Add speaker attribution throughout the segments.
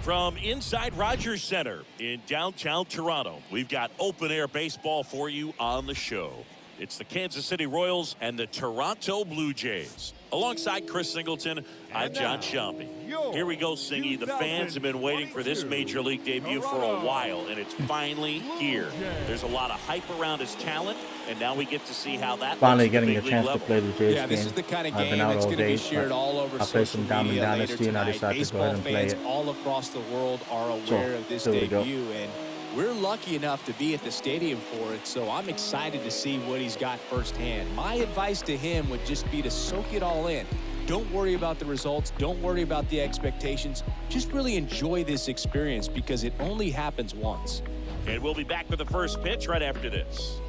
Speaker 1: From inside Rogers Center in downtown Toronto, we've got open-air baseball for you on the show. It's the Kansas City Royals and the Toronto Blue Jays. Alongside Chris Singleton, I'm John Sciambi. Here we go, Singy. The fans have been waiting for this Major League debut for a while, and it's finally here. There's a lot of hype around his talent, and now we get to see how that
Speaker 2: finally getting a chance to play the Jays game.
Speaker 3: This is the kind of game that's going to be shared all over social media later tonight. Baseball fans all across the world are aware of this debut, and we're lucky enough to be at the stadium for it, so I'm excited to see what he's got firsthand. My advice to him would just be to soak it all in. Don't worry about the results. Don't worry about the expectations. Just really enjoy this experience because it only happens once.
Speaker 1: And we'll be back with the first pitch right after this.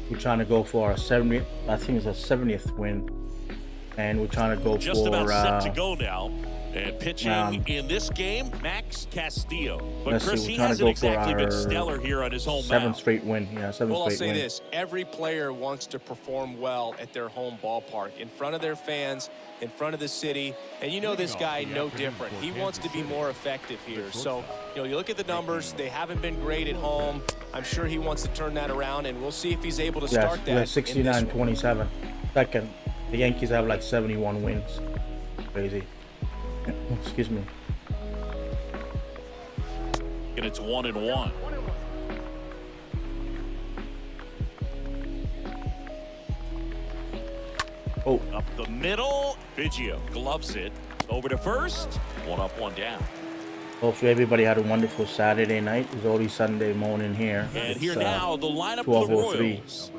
Speaker 2: We're trying to go for a 70th, I think it's a 70th win. And we're trying to go
Speaker 1: just
Speaker 2: for
Speaker 1: about set to go now. And pitching in this game, Max Castillo. But Chris, he hasn't exactly been stellar here on his home mound.
Speaker 2: 7th straight win. Yeah, 7th straight win.
Speaker 3: Well, I'll say this. Every player wants to perform well at their home ballpark, in front of their fans, in front of the city. And you know this guy no different. He wants to be more effective here. So, you know, you look at the numbers. They haven't been great at home. I'm sure he wants to turn that around, and we'll see if he's able to start that.
Speaker 2: 69-27. Second, the Yankees have like 71 wins. Crazy. Excuse me.
Speaker 1: And it's 1-1.
Speaker 2: Oh,
Speaker 1: up the middle. Biggio gloves it. Over to first. 1 up, 1 down.
Speaker 2: Hopefully everybody had a wonderful Saturday night. It's only Sunday morning here.
Speaker 1: And here now, the lineup for the
Speaker 2: 12:03.
Speaker 1: Royals.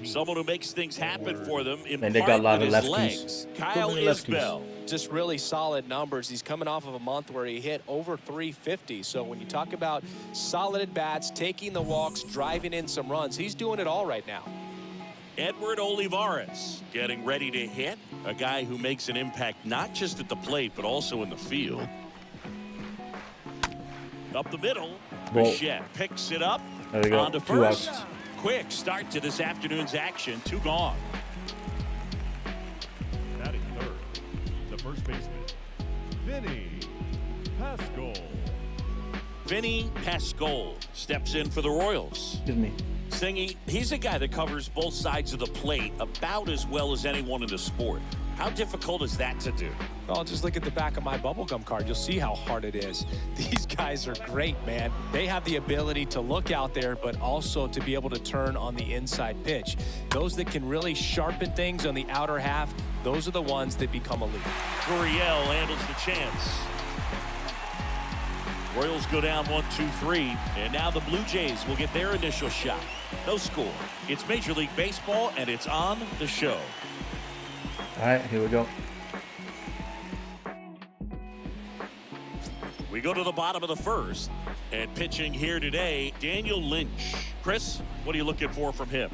Speaker 1: Someone who makes things happen for them in
Speaker 2: And they got
Speaker 1: part
Speaker 2: a lot
Speaker 1: with
Speaker 2: of
Speaker 1: his
Speaker 2: lefties.
Speaker 1: legs. Kyle
Speaker 2: Too many lefties.
Speaker 1: Isbell.
Speaker 3: Just really solid numbers. He's coming off of a month where he hit over 350. So when you talk about solid at-bats, taking the walks, driving in some runs, he's doing it all right now.
Speaker 1: Edward Olivares getting ready to hit. A guy who makes an impact not just at the plate, but also in the field. Up the middle,
Speaker 2: Well,
Speaker 1: Bichette picks it up.
Speaker 2: there we go.
Speaker 1: On to
Speaker 2: 2
Speaker 1: first.
Speaker 2: outs.
Speaker 1: Quick start to this afternoon's action. 2 gone.
Speaker 4: Batting third, the first baseman, Vinny Pascal.
Speaker 1: Vinny Pascal steps in for the Royals.
Speaker 2: Excuse me.
Speaker 1: Singy, he's a guy that covers both sides of the plate about as well as anyone in the sport. How difficult is that to do?
Speaker 3: Well, just look at the back of my bubblegum card. You'll see how hard it is. These guys are great, man. They have the ability to look out there, but also to be able to turn on the inside pitch. Those that can really sharpen things on the outer half, those are the ones that become elite.
Speaker 1: Gurriel handles the chance. Royals go down 1-2-3, and now the Blue Jays will get their initial shot. No score. It's Major League Baseball, and it's on the show.
Speaker 2: All right, here we go.
Speaker 1: We go to the bottom of the first, and pitching here today, Daniel Lynch. Chris, what are you looking for from him?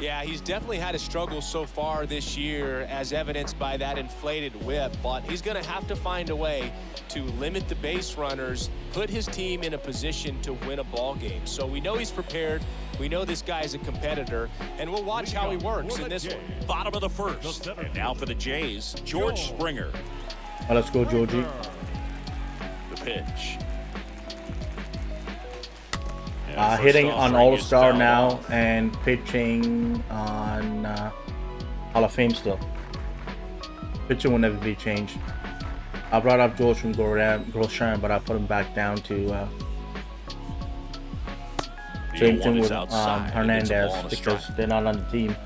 Speaker 3: Yeah, he's definitely had a struggle so far this year, as evidenced by that inflated whip, but he's going to have to find a way to limit the base runners, put his team in a position to win a ball game. So we know he's prepared. We know this guy's a competitor, and we'll watch how he works in this one.
Speaker 1: Bottom of the first, and now for the Jays, George Springer.
Speaker 2: Well, let's go, Georgie.
Speaker 1: The pitch.
Speaker 2: Hitting
Speaker 1: First
Speaker 2: on
Speaker 1: offering is
Speaker 2: All-Star
Speaker 1: fouled
Speaker 2: now
Speaker 1: off.
Speaker 2: and pitching on Hall of Fame still. Pitching will never be changed. I brought up George from Groshans, but I put him back down to
Speaker 1: The
Speaker 2: same
Speaker 1: 0-1
Speaker 2: thing
Speaker 1: is
Speaker 2: with
Speaker 1: outside, and it's a
Speaker 2: Hernandez
Speaker 1: ball and a
Speaker 2: because
Speaker 1: strike.
Speaker 2: they're not on the team.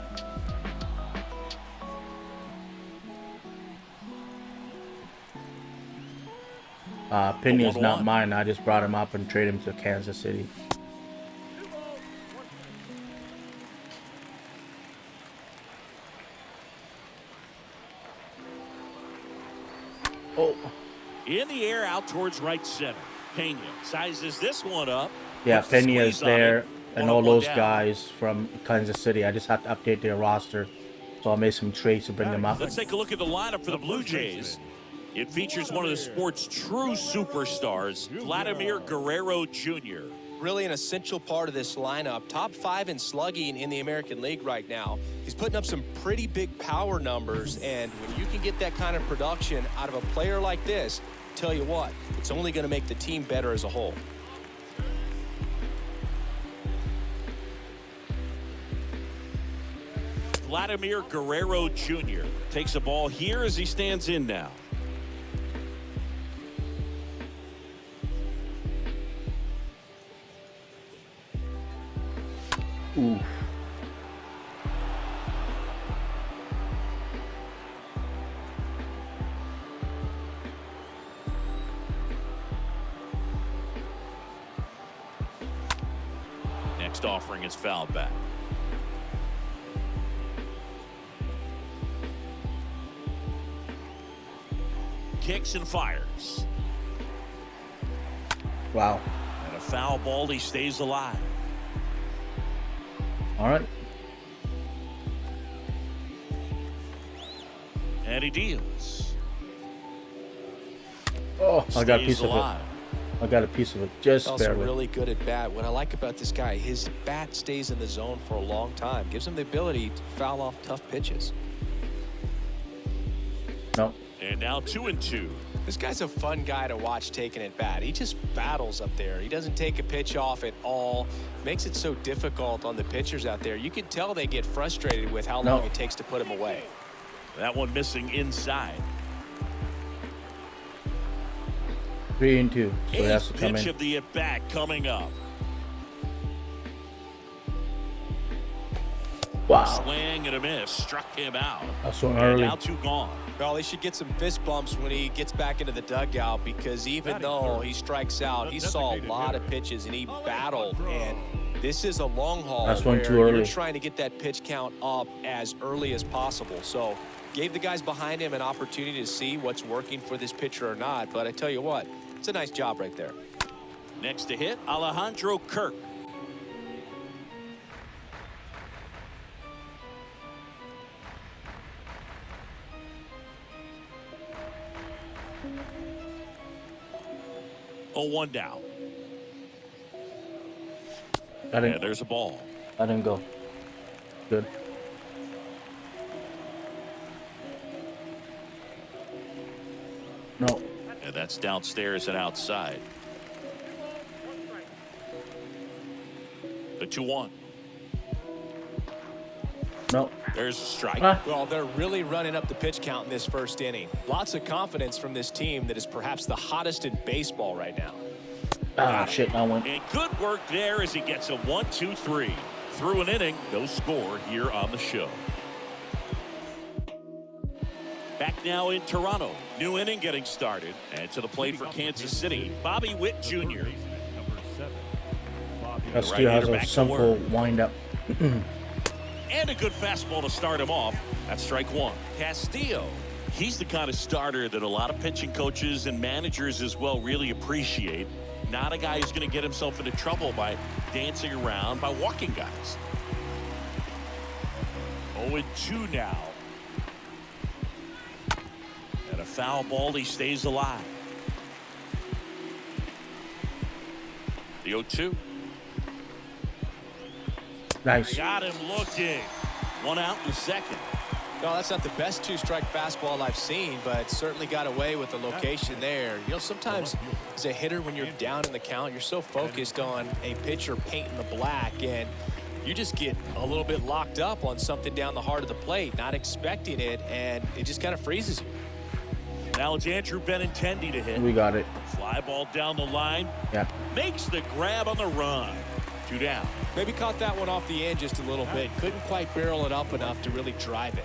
Speaker 2: Pena's not
Speaker 1: 1-1.
Speaker 2: mine. I just brought him up and traded him to Kansas City. Oh,
Speaker 1: In the air out towards right center. Pena sizes this one up.
Speaker 2: yeah,
Speaker 1: puts the
Speaker 2: Pena is
Speaker 1: squeeze on it.
Speaker 2: there, and
Speaker 1: 1
Speaker 2: all
Speaker 1: up, 1
Speaker 2: those
Speaker 1: down.
Speaker 2: guys from Kansas City. I just have to update their roster, so I made some trades to bring them up.
Speaker 1: Let's take a look at the lineup for the Blue Jays. It features one of the sport's true superstars, Vladimir Guerrero Jr.
Speaker 3: Really an essential part of this lineup. Top 5 in slugging in the American League right now. He's putting up some pretty big power numbers, and when you can get that kind of production out of a player like this, tell you what, it's only going to make the team better as a whole.
Speaker 1: Vladimir Guerrero Jr. takes a ball here as he stands in now.
Speaker 2: Ooh.
Speaker 1: Next offering is fouled back. Kicks and fires.
Speaker 2: Wow.
Speaker 1: And a foul ball, he stays alive.
Speaker 2: All right.
Speaker 1: And he deals.
Speaker 2: Oh, I got a
Speaker 1: Stays
Speaker 2: piece of
Speaker 1: alive.
Speaker 2: it. I got a piece of it. Just
Speaker 3: Also
Speaker 2: barely.
Speaker 3: really good at bat. What I like about this guy, his bat stays in the zone for a long time. Gives him the ability to foul off tough pitches.
Speaker 2: No.
Speaker 1: And now 2-2.
Speaker 3: This guy's a fun guy to watch taking at bat. He just battles up there. He doesn't take a pitch off at all. Makes it so difficult on the pitchers out there. You can tell they get frustrated with how long it takes to put him away.
Speaker 1: That one missing inside.
Speaker 2: 3-2. So he has
Speaker 1: Eighth
Speaker 2: to come
Speaker 1: pitch
Speaker 2: in.
Speaker 1: of the at-bat coming up.
Speaker 2: Wow.
Speaker 1: Swing and a miss. Struck him out.
Speaker 2: I swung
Speaker 1: And
Speaker 2: early.
Speaker 1: now 2 gone.
Speaker 3: Well, he should get some fist bumps when he gets back into the dugout, because even though he strikes out, he saw a lot of pitches and he battled. And this is a long haul.
Speaker 2: That's one too
Speaker 3: where
Speaker 2: early.
Speaker 3: you're trying to get that pitch count up as early as possible. So gave the guys behind him an opportunity to see what's working for this pitcher or not. But I tell you what, it's a nice job right there.
Speaker 1: Next to hit, Alejandro Kirk. Oh, 1 down. And there's a ball.
Speaker 2: Let him go. Good. No.
Speaker 1: And that's downstairs and outside. The 2-1.
Speaker 2: No.
Speaker 1: There's a strike.
Speaker 3: Well, they're really running up the pitch count in this first inning. Lots of confidence from this team that is perhaps the hottest in baseball right now.
Speaker 2: Ah, shit, I went.
Speaker 1: And good work there as he gets a 1-2-3. Through an inning, no score here on the show. Back now in Toronto. New inning getting started. And to the plate for Kansas City, Bobby Witt Jr.
Speaker 4: Number 7.
Speaker 2: Castillo has a simple wind-up.
Speaker 1: And a good fastball to start him off. That's strike 1. Castillo, he's the kind of starter that a lot of pitching coaches and managers as well really appreciate. Not a guy who's going to get himself into trouble by dancing around, by walking guys. 0-2 now. And a foul ball, he stays alive. The 0-2.
Speaker 2: Nice.
Speaker 1: Got him looking. 1 out in the second.
Speaker 3: No, that's not the best two-strike fastball I've seen, but certainly got away with the location there. You know, sometimes as a hitter, when you're down in the count, you're so focused on a pitcher painting the black, and you just get a little bit locked up on something down the heart of the plate, not expecting it, and it just kind of freezes you.
Speaker 1: Now it's Andrew Benintendi to hit.
Speaker 2: We got it.
Speaker 1: Fly ball down the line.
Speaker 2: Yeah.
Speaker 1: Makes the grab on the run. 2 down.
Speaker 3: Maybe caught that one off the end just a little bit. Couldn't quite barrel it up enough to really drive it.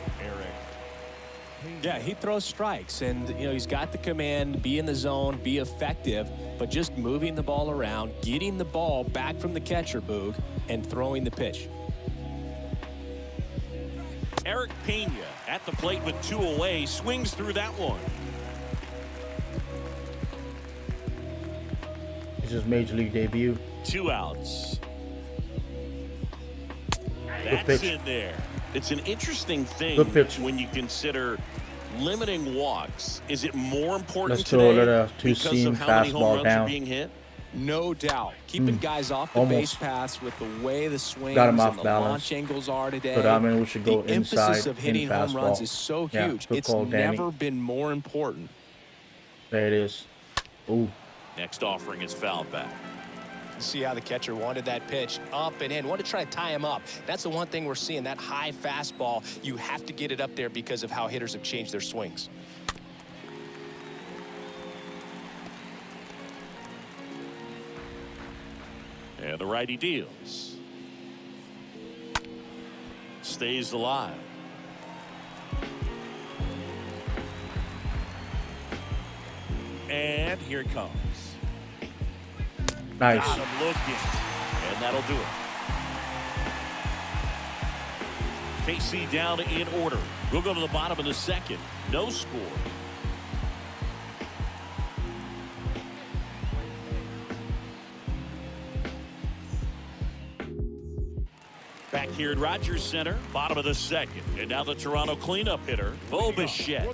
Speaker 3: Yeah, he throws strikes, and you know he's got the command, be in the zone, be effective, but just moving the ball around, getting the ball back from the catcher, Boog, and throwing the pitch.
Speaker 1: Eric Pena at the plate with 2 away, swings through that one.
Speaker 2: It's his major league debut.
Speaker 1: 2 outs.
Speaker 2: Good
Speaker 1: That's
Speaker 2: pitch.
Speaker 1: in there. It's an interesting thing
Speaker 2: Good pitch.
Speaker 1: when you consider limiting walks. Is it more important
Speaker 2: Let's throw a
Speaker 1: today
Speaker 2: little
Speaker 1: because
Speaker 2: two-seam
Speaker 1: of how many home
Speaker 2: fastball
Speaker 1: runs
Speaker 2: down.
Speaker 1: are being hit?
Speaker 3: No doubt. Keeping guys off the
Speaker 2: Almost.
Speaker 3: base paths with the way the swings
Speaker 2: Got him
Speaker 3: and
Speaker 2: off
Speaker 3: the
Speaker 2: balance.
Speaker 3: launch angles are today.
Speaker 2: But I mean, we should go
Speaker 3: the emphasis
Speaker 2: inside
Speaker 3: of hitting
Speaker 2: in
Speaker 3: home runs
Speaker 2: fastball.
Speaker 3: is so
Speaker 2: Yeah,
Speaker 3: huge.
Speaker 2: good
Speaker 3: It's
Speaker 2: call, Danny.
Speaker 3: never been more important.
Speaker 2: There it is. Ooh.
Speaker 1: Next offering is fouled back.
Speaker 3: See how the catcher wanted that pitch up and in. Wanted to try to tie him up. That's the one thing we're seeing, that high fastball. You have to get it up there because of how hitters have changed their swings.
Speaker 1: And the righty deals. Stays alive. And here it comes.
Speaker 2: Nice.
Speaker 1: Got him looking. And that'll do it. KC down in order. We'll go to the bottom of the second. No score. Back here at Rogers Center, bottom of the second. And now the Toronto cleanup hitter, Bo Bichette.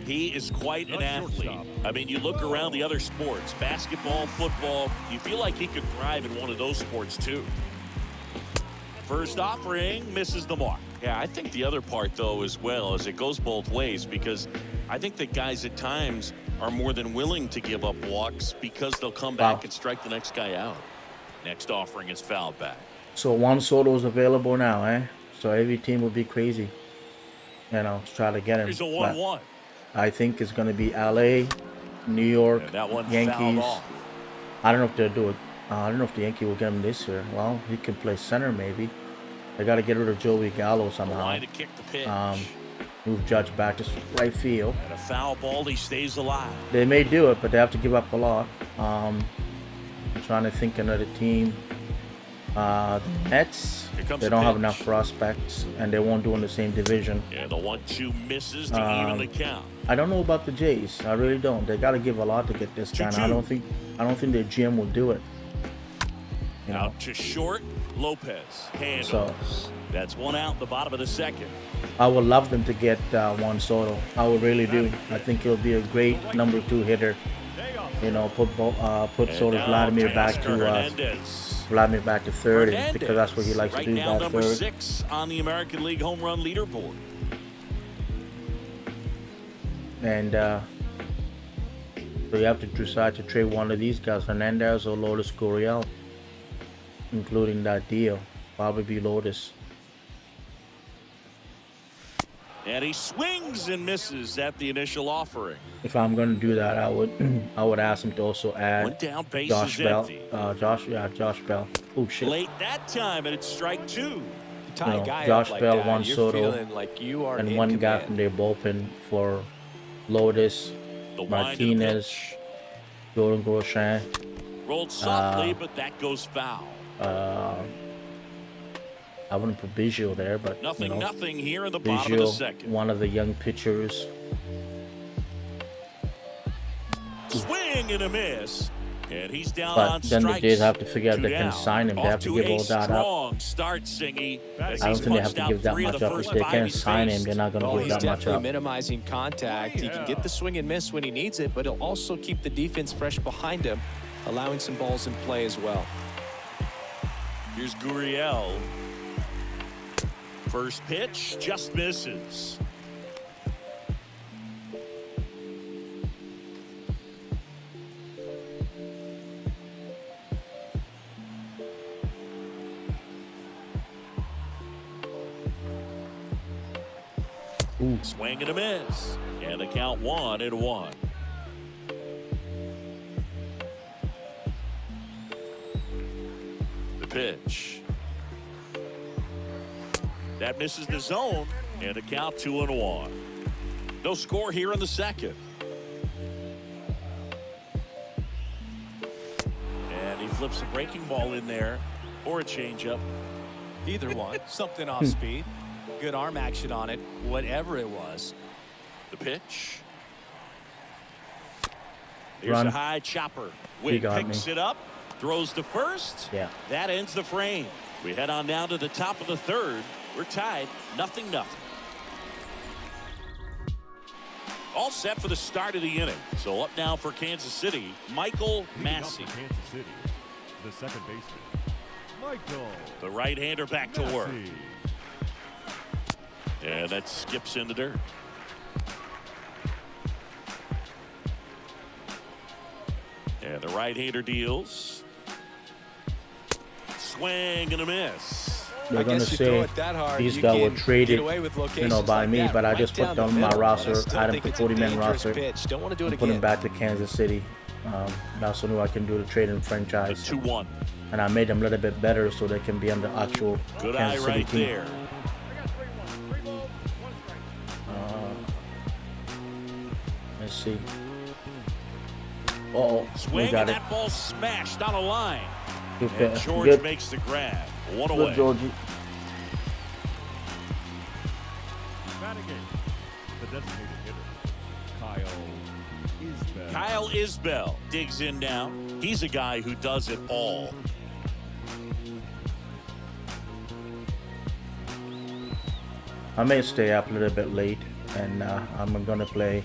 Speaker 1: He is quite an athlete. I mean, you look around the other sports, basketball, football, you feel like he could thrive in one of those sports too. First offering misses the mark. Yeah, I think the other part, though, as well, is it goes both ways, because I think that guys at times are more than willing to give up walks because they'll come back and strike the next guy out. Next offering is fouled back.
Speaker 2: So Juan Soto is available now, eh? So every team would be crazy, you know, to try to get him.
Speaker 1: Here's a
Speaker 2: But
Speaker 1: 1-1.
Speaker 2: I think it's going to be LA, New York,
Speaker 1: And that one fouled
Speaker 2: Yankees.
Speaker 1: off.
Speaker 2: I don't know if they'll do it. I don't know if the Yankees will get him this year. Well, he can play center maybe. They got to get rid of Joey Gallo
Speaker 1: The
Speaker 2: somehow.
Speaker 1: line to kick the pitch.
Speaker 2: move Judge back to right field.
Speaker 1: And a foul ball, he stays alive.
Speaker 2: They may do it, but they have to give up a lot. I'm trying to think another team. The Mets, they don't have enough prospects, and they won't do in the same division.
Speaker 1: And the 1-2 misses to even the count.
Speaker 2: I don't know about the Jays. I really don't. They got to give a lot to get this done. I don't think their GM will do it. You know?
Speaker 1: Out to short, Lopez handles. That's one out in the bottom of the second.
Speaker 2: I would love them to get Juan Soto. I would really do. I think he'll be a great number 2 hitter. You know, put Soto Vladimir back to third, and because that's what he likes to do.
Speaker 1: Right now, number
Speaker 2: third.
Speaker 1: 6 on the American League home run leaderboard.
Speaker 2: And so you have to decide to trade one of these guys, Hernandez or Lourdes Gurriel, including that deal. Probably be Lourdes.
Speaker 1: And he swings and misses at the initial offering.
Speaker 2: If I'm going to do that, I would ask him to also add
Speaker 1: One down, base
Speaker 2: Josh
Speaker 1: is
Speaker 2: Bell.
Speaker 1: empty.
Speaker 2: Josh Bell. Oh shit.
Speaker 1: Late that time, and it's strike 2.
Speaker 3: Tie a guy
Speaker 2: Josh
Speaker 3: up like
Speaker 2: Bell,
Speaker 3: that,
Speaker 2: Juan
Speaker 3: you're
Speaker 2: Soto,
Speaker 3: feeling like you are
Speaker 2: and
Speaker 3: in
Speaker 2: one guy
Speaker 3: command.
Speaker 2: from their bullpen for Lourdes,
Speaker 1: The
Speaker 2: Martinez, Jordan Grosjean.
Speaker 1: Rolled softly, but that goes foul.
Speaker 2: I wouldn't put Biggio there, but
Speaker 1: Nothing here in the bottom of the
Speaker 2: Biggio,
Speaker 1: second.
Speaker 2: one of the young pitchers.
Speaker 1: Swing and a miss. And he's down
Speaker 2: But
Speaker 1: on
Speaker 2: then
Speaker 1: strikes.
Speaker 2: the Jays have to figure out
Speaker 1: 2
Speaker 2: they can
Speaker 1: down.
Speaker 2: sign him. They
Speaker 1: Off
Speaker 2: have to give all that up.
Speaker 1: strong start, Singy.
Speaker 2: I don't think they have to give that much up. If they can't sign him, they're not going
Speaker 3: Well,
Speaker 2: to give
Speaker 3: he's
Speaker 2: that much
Speaker 3: definitely
Speaker 2: up.
Speaker 3: minimizing contact. He can get the swing and miss when he needs it, but he'll also keep the defense fresh behind him, allowing some balls in play as well.
Speaker 1: Here's Gurriel. First pitch just misses.
Speaker 2: Ooh.
Speaker 1: Swing and a miss. And the count 1-1. The pitch. That misses the zone, and a count 2-1. No score here in the second. And he flips a breaking ball in there, or a changeup.
Speaker 3: Either one. Something off speed. Good arm action on it, whatever it was.
Speaker 1: The pitch. Here's
Speaker 2: Run.
Speaker 1: a high chopper.
Speaker 2: He
Speaker 1: Witt
Speaker 2: got
Speaker 1: picks
Speaker 2: me.
Speaker 1: it up, throws to first.
Speaker 2: Yeah.
Speaker 1: That ends the frame. We head on down to the top of the third. We're tied, 0-0. All set for the start of the inning. So up now for Kansas City, Michael Massey.
Speaker 4: Kansas City, the second baseman, Michael.
Speaker 1: The right-hander back to work.
Speaker 4: Massey.
Speaker 1: And that skips in the dirt. And the right-hander deals. Swing and a miss.
Speaker 2: They're going to say these guys were traded, by me, but I just put them on my roster, add them to 40-man roster, and put them back to Kansas City. I also knew I can do the trading franchise,
Speaker 1: 2-1.
Speaker 2: and I made them a little bit better so they can be on the actual
Speaker 1: Good eye
Speaker 2: Kansas City
Speaker 1: right
Speaker 2: team.
Speaker 1: there.
Speaker 2: Let's see. Uh-oh, we
Speaker 1: Swing
Speaker 2: got
Speaker 1: and
Speaker 2: it.
Speaker 1: that ball smashed on a line.
Speaker 2: Good
Speaker 1: And
Speaker 2: pass.
Speaker 1: George
Speaker 2: Good,
Speaker 1: makes the grab. One
Speaker 2: good,
Speaker 1: away.
Speaker 2: Georgie.
Speaker 4: Batting eighth, the designated hitter, Kyle Isbell.
Speaker 1: Kyle Isbell digs in now. He's a guy who does it all.
Speaker 2: I may stay up a little bit late, and I'm gonna play.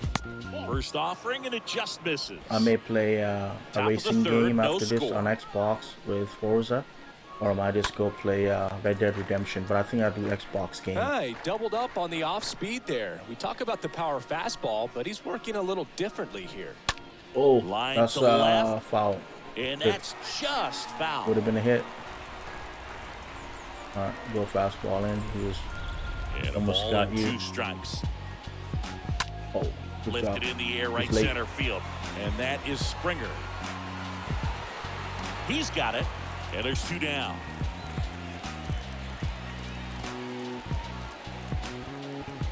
Speaker 1: First offering, and it just misses.
Speaker 2: I may play a
Speaker 1: Top of the
Speaker 2: racing
Speaker 1: third,
Speaker 2: game
Speaker 1: no
Speaker 2: after this
Speaker 1: score.
Speaker 2: on Xbox with Forza, or I might just go play Red Dead Redemption. But I think I'll do Xbox game.
Speaker 3: Hey, doubled up on the off speed there. We talk about the power fastball, but he's working a little differently here.
Speaker 2: Oh,
Speaker 1: Line
Speaker 2: that's
Speaker 1: to left.
Speaker 2: foul.
Speaker 1: And
Speaker 2: Good.
Speaker 1: that's just foul.
Speaker 2: Would have been a hit. All right, go fastball in. He was
Speaker 1: And a
Speaker 2: almost
Speaker 1: ball
Speaker 2: got
Speaker 1: and
Speaker 2: you.
Speaker 1: 2 strikes.
Speaker 2: good
Speaker 1: Lifted
Speaker 2: job.
Speaker 1: in the air, right
Speaker 2: He's late.
Speaker 1: center field. And that is Springer. He's got it. And there's 2 down.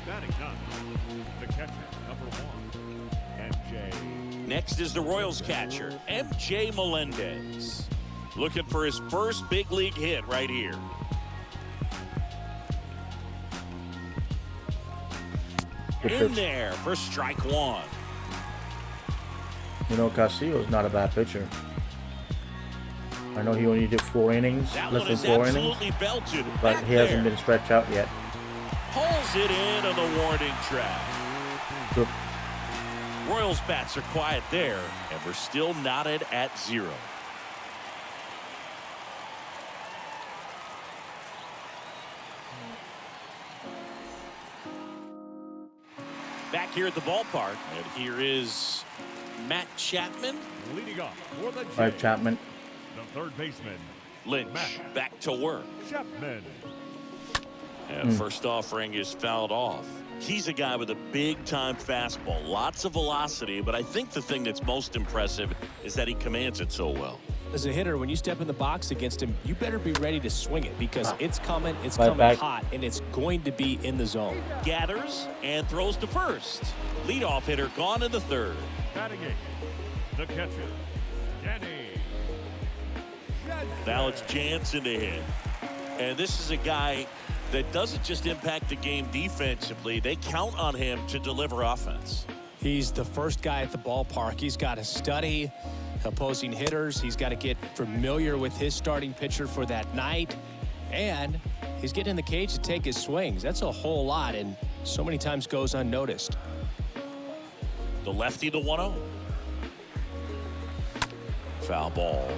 Speaker 4: Batting ninth, catcher, number 1, MJ.
Speaker 1: Next is the Royals catcher, MJ Melendez. Looking for his first big league hit right here. In there for strike one.
Speaker 2: You know, Castillo's not a bad pitcher. I know he only did 4 innings, less than 4 innings, but he hasn't been stretched out yet.
Speaker 1: Pulls it in on the warning track.
Speaker 2: Good.
Speaker 1: Royals bats are quiet there, and we're still knotted at 0. Back here at the ballpark, and here is Matt Chapman.
Speaker 4: Leading off for the Jays,
Speaker 2: Right, Chapman.
Speaker 4: the third baseman,
Speaker 1: Lynch
Speaker 4: Matt
Speaker 1: back to work.
Speaker 4: Chapman.
Speaker 1: And first offering is fouled off. He's a guy with a big-time fastball, lots of velocity, but I think the thing that's most impressive is that he commands it so well.
Speaker 3: As a hitter, when you step in the box against him, you better be ready to swing it because it's coming
Speaker 2: Back.
Speaker 3: hot, and it's going to be in the zone.
Speaker 1: Gathers and throws to first. Leadoff hitter gone in the third.
Speaker 4: Batting 8, the catcher, Danny Jansen.
Speaker 1: Now it's Jansen to hit. And this is a guy that doesn't just impact the game defensively. They count on him to deliver offense.
Speaker 3: He's the first guy at the ballpark. He's got to study opposing hitters. He's got to get familiar with his starting pitcher for that night. And he's getting in the cage to take his swings. That's a whole lot, and so many times goes unnoticed.
Speaker 1: The lefty to 1-0. Foul ball.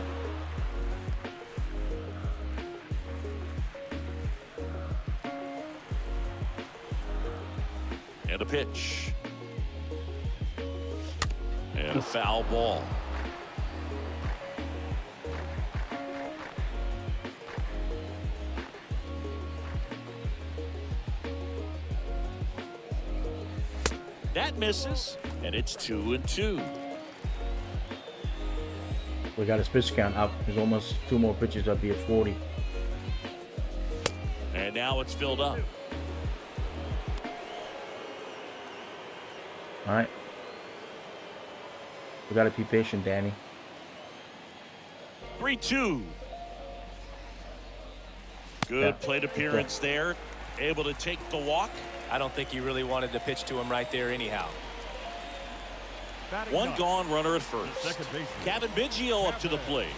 Speaker 1: And a pitch. And a foul ball. That misses, and it's 2-2.
Speaker 2: We got his pitch count up. There's almost 2 more pitches. That'll be at 40.
Speaker 1: And now it's filled up.
Speaker 2: All right. We got to be patient, Danny.
Speaker 1: 3-2. Good plate appearance there. Able to take the walk.
Speaker 3: I don't think he really wanted to pitch to him right there anyhow.
Speaker 4: Batting
Speaker 1: One
Speaker 4: 9,
Speaker 1: gone, runner at
Speaker 4: the
Speaker 1: first.
Speaker 4: second baseman,
Speaker 1: Kevin Biggio up to the plate.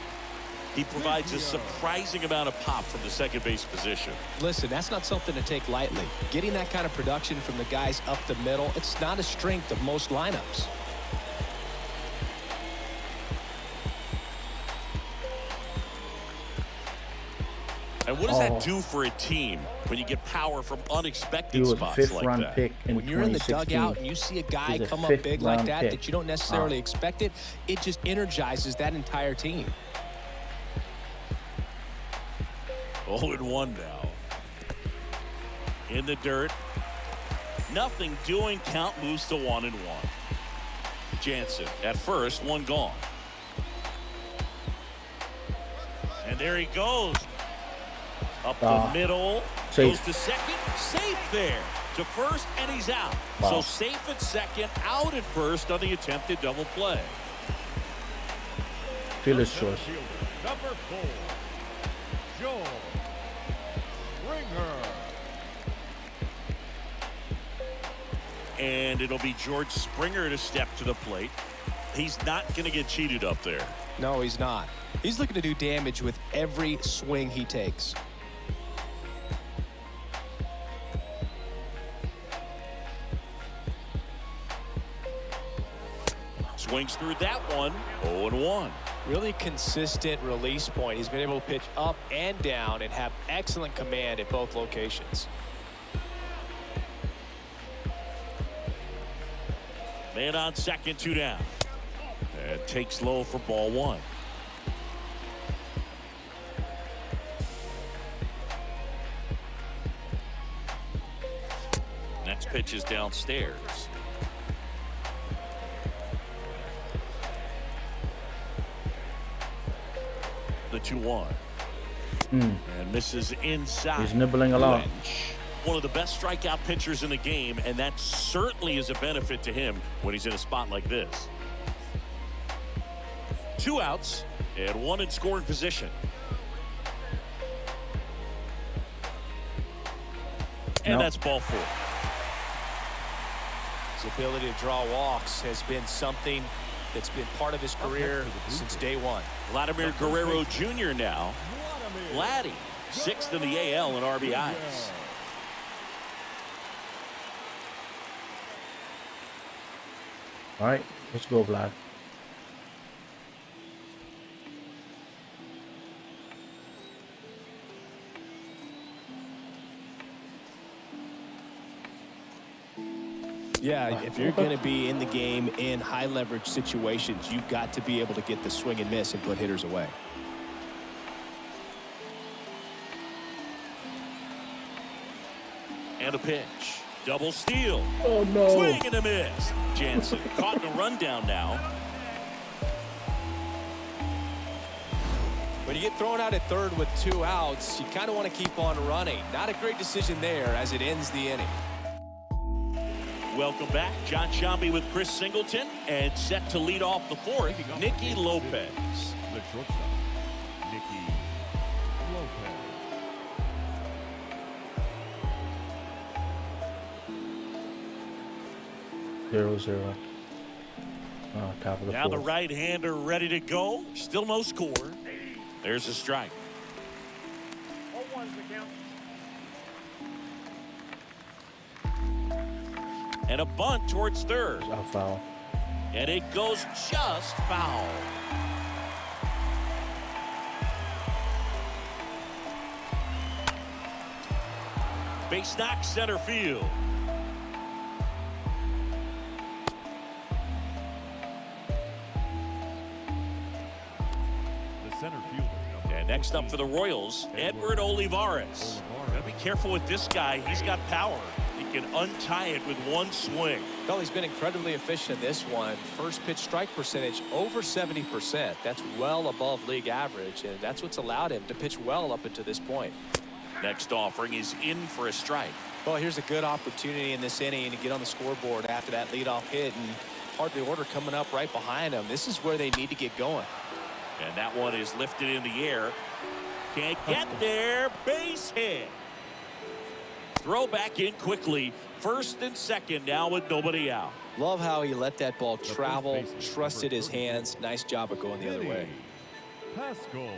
Speaker 1: He provides a surprising amount of pop from the second base position.
Speaker 3: Listen, that's not something to take lightly. Getting that kind of production from the guys up the middle, it's not a strength of most lineups.
Speaker 1: And what does that do for a team when you get power from unexpected
Speaker 2: He was a
Speaker 1: spots
Speaker 2: 5th
Speaker 1: like
Speaker 2: round
Speaker 1: that?
Speaker 2: pick in
Speaker 3: When you're in the
Speaker 2: 2016.
Speaker 3: dugout and you see a guy
Speaker 2: He's a
Speaker 3: come up
Speaker 2: 5th
Speaker 3: big like
Speaker 2: round
Speaker 3: that
Speaker 2: pick.
Speaker 3: that you don't necessarily expect it, it just energizes that entire team.
Speaker 1: 0-1 now. In the dirt. Nothing doing. Count moves to 1-1. Jansen at first, 1 gone. And there he goes. Up the middle.
Speaker 2: Safe.
Speaker 1: Goes to second. Safe there. To first, and he's out.
Speaker 2: Wow.
Speaker 1: So safe at second, out at first on the attempted double play.
Speaker 2: Fielder's choice.
Speaker 4: fielder, number 4, Joel Springer.
Speaker 1: And it'll be George Springer to step to the plate. He's not going to get cheated up there.
Speaker 3: No, he's not. He's looking to do damage with every swing he takes.
Speaker 1: Swings through that one. 0-1.
Speaker 3: Really consistent release point. He's been able to pitch up and down and have excellent command at both locations.
Speaker 1: Man on second, 2 down. And takes low for ball 1. Next pitch is downstairs. The 2-1. And misses inside.
Speaker 2: He's nibbling along.
Speaker 1: Lynch. one of the best strikeout pitchers in the game, and that certainly is a benefit to him when he's in a spot like this. 2 outs and 1 in scoring position. And that's ball 4.
Speaker 3: His ability to draw walks has been something that's been part of his career since day one.
Speaker 1: Vladimir Guerrero Jr. now. Vladdy, 6th in the AL in RBIs.
Speaker 2: All right, let's go, Vlad.
Speaker 3: Yeah, if you're going to be in the game in high leverage situations, you've got to be able to get the swing and miss and put hitters away.
Speaker 1: And a pitch. Double steal.
Speaker 2: Oh, no.
Speaker 1: Swing and a miss. Jansen caught in a rundown now.
Speaker 3: When you get thrown out at third with 2 outs, you kind of want to keep on running. Not a great decision there as it ends the inning.
Speaker 1: Welcome back. John Sciambi with Chris Singleton, and set to lead off the 4th, Nicky Lopez.
Speaker 4: The shortstop, Nicky Lopez.
Speaker 2: 0-0. Top of the
Speaker 1: Now the
Speaker 2: 4th.
Speaker 1: right-hander ready to go. Still no score. There's a strike.
Speaker 5: 0-1's the count.
Speaker 1: And a bunt towards third.
Speaker 2: A foul.
Speaker 1: And it goes just foul. Base knock center field.
Speaker 4: The center fielder.
Speaker 1: And next up for the Royals, Edward Olivares. Gotta be careful with this guy. He's got power. He can untie it with one swing.
Speaker 3: Well, he's been incredibly efficient in this one. First pitch strike percentage over 70%. That's well above league average, and that's what's allowed him to pitch well up until this point.
Speaker 1: Next offering is in for a strike.
Speaker 3: Well, here's a good opportunity in this inning to get on the scoreboard after that leadoff hit, and part of the order coming up right behind him. This is where they need to get going.
Speaker 1: And that one is lifted in the air. Can't get there. Base hit. Throw back in quickly. First and second now with nobody out.
Speaker 3: Love how he let that ball travel, trusted his hands. Nice job of going the other way.
Speaker 4: Pascal.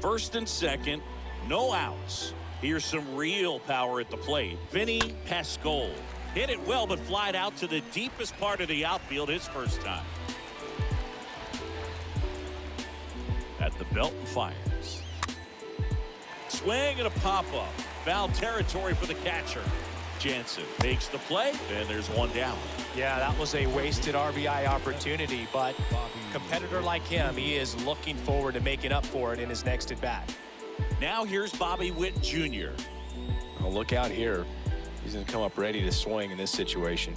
Speaker 1: First and second, no outs. Here's some real power at the plate. Vinny Pascal hit it well, but flied out to the deepest part of the outfield his first time. At the belt and fires. Swing and a pop-up. Foul territory for the catcher. Jansen makes the play, and there's one down.
Speaker 3: Yeah, that was a wasted RBI opportunity, but a competitor like him, he is looking forward to making up for it in his next at-bat.
Speaker 1: Now here's Bobby Witt Jr.
Speaker 3: Oh, look out here. He's going to come up ready to swing in this situation.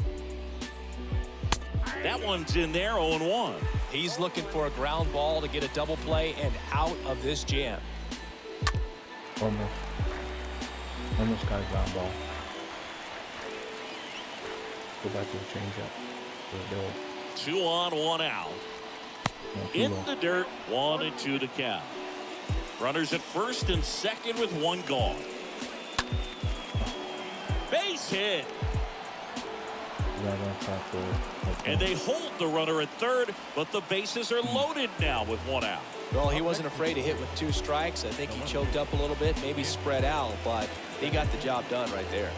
Speaker 1: That one's in there, 0-1.
Speaker 3: He's looking for a ground ball to get a double play and out of this jam.
Speaker 2: Almost got a ground ball. Go back to the changeup.
Speaker 1: 2 on, 1 out. In the dirt, 1-2 to count. Runners at first and second with 1 gone. Base hit. And they hold the runner at third, but the bases are loaded now with 1 out.
Speaker 3: Well, he wasn't afraid to hit with 2 strikes. I think he choked up a little bit, maybe spread out, but he got the job done right there.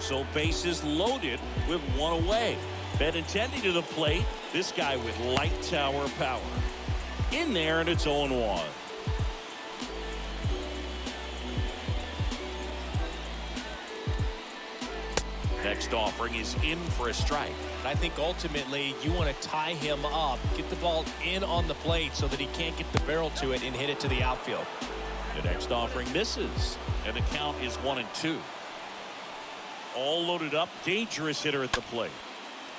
Speaker 1: So bases loaded with 1 away. Benintendi to the plate. This guy with light tower power. In there, and it's 0-1. Next offering is in for a strike.
Speaker 3: I think ultimately you want to tie him up, get the ball in on the plate so that he can't get the barrel to it and hit it to the outfield.
Speaker 1: The next offering misses, and the count is 1-2. All loaded up, dangerous hitter at the plate.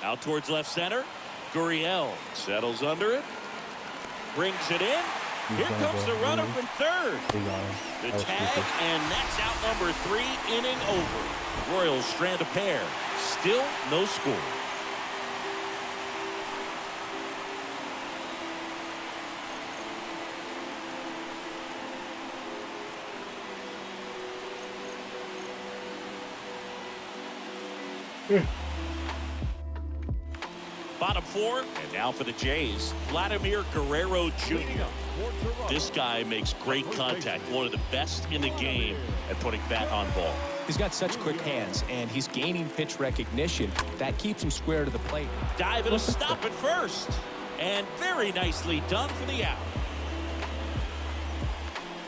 Speaker 1: Out towards left center. Gurriel settles under it. Brings it in. Here comes the runner from third. The tag, and that's out number 3, inning over. Royals strand a pair. Still no score. Bottom 4, and now for the Jays, Vladimir Guerrero Jr. This guy makes great contact, one of the best in the game at putting bat on ball.
Speaker 3: He's got such quick hands, and he's gaining pitch recognition. That keeps him square to the plate.
Speaker 1: Dive and a stop at first, and very nicely done for the out.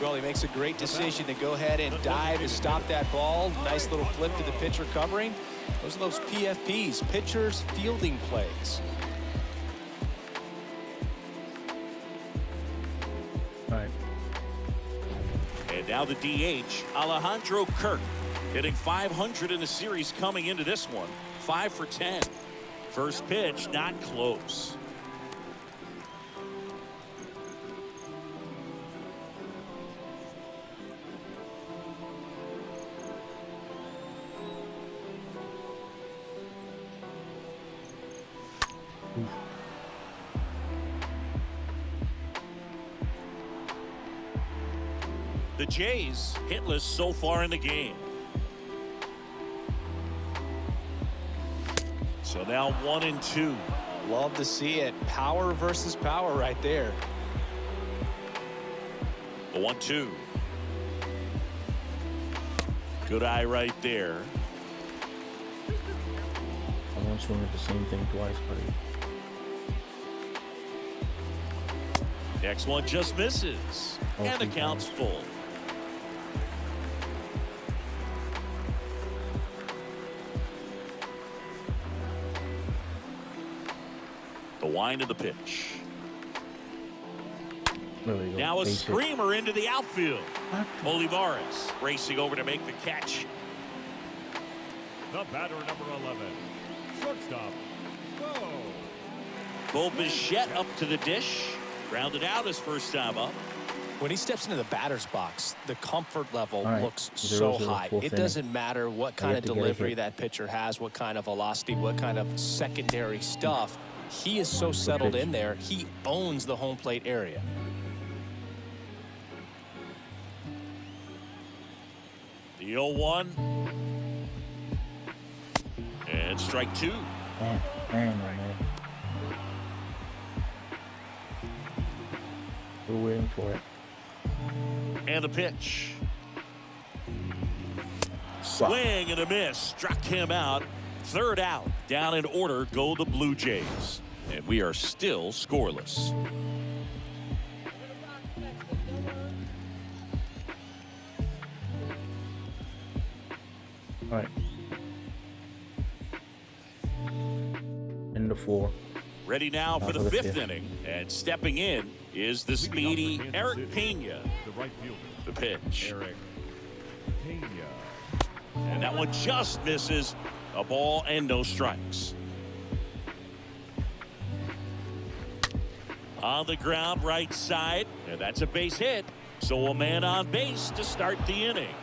Speaker 3: Well, he makes a great decision to go ahead and dive to stop that ball. Nice little flip to the pitcher covering. Those are those PFPs, pitchers fielding plays.
Speaker 2: All right.
Speaker 1: And now the DH, Alejandro Kirk, hitting .500 in the series coming into this one. 5 for 10. First pitch, not close. The Jays hitless so far in the game. So now 1 and 2.
Speaker 3: Love to see it. Power versus power right there.
Speaker 1: The 1-2. Good eye right there.
Speaker 2: I won't swing at the same thing twice, buddy.
Speaker 1: Next one just misses. And the count's full. The wind of the pitch.
Speaker 2: There we go.
Speaker 1: Now a
Speaker 2: Base
Speaker 1: screamer into the outfield.
Speaker 2: What?
Speaker 1: Olivares racing over to make the catch.
Speaker 4: The batter, number 11, shortstop, Bo.
Speaker 1: Bo Bichette up to the dish. Grounded out his first time up.
Speaker 3: When he steps into the batter's box, the comfort level
Speaker 2: right.
Speaker 3: looks
Speaker 2: 0-0,
Speaker 3: so high.
Speaker 2: fourth
Speaker 3: It
Speaker 2: inning.
Speaker 3: doesn't matter what kind of
Speaker 2: have to get a
Speaker 3: delivery
Speaker 2: hit.
Speaker 3: that pitcher has, what kind of velocity, what kind of secondary stuff. He is so settled in there. He owns the home plate area.
Speaker 1: The 0-1. And strike 2.
Speaker 2: Man, oh man. We're waiting for it.
Speaker 1: And the pitch. Swing and a miss. Struck him out. Third out. Down in order go the Blue Jays. And we are still scoreless.
Speaker 2: All right. Into 4.
Speaker 1: Ready now for the fifth inning. And stepping in is the speedy Eric Pena.
Speaker 4: The right fielder,
Speaker 1: The pitch.
Speaker 4: Eric Pena.
Speaker 1: And that one just misses. A ball and no strikes. On the ground, right side. And that's a base hit. So a man on base to start the inning.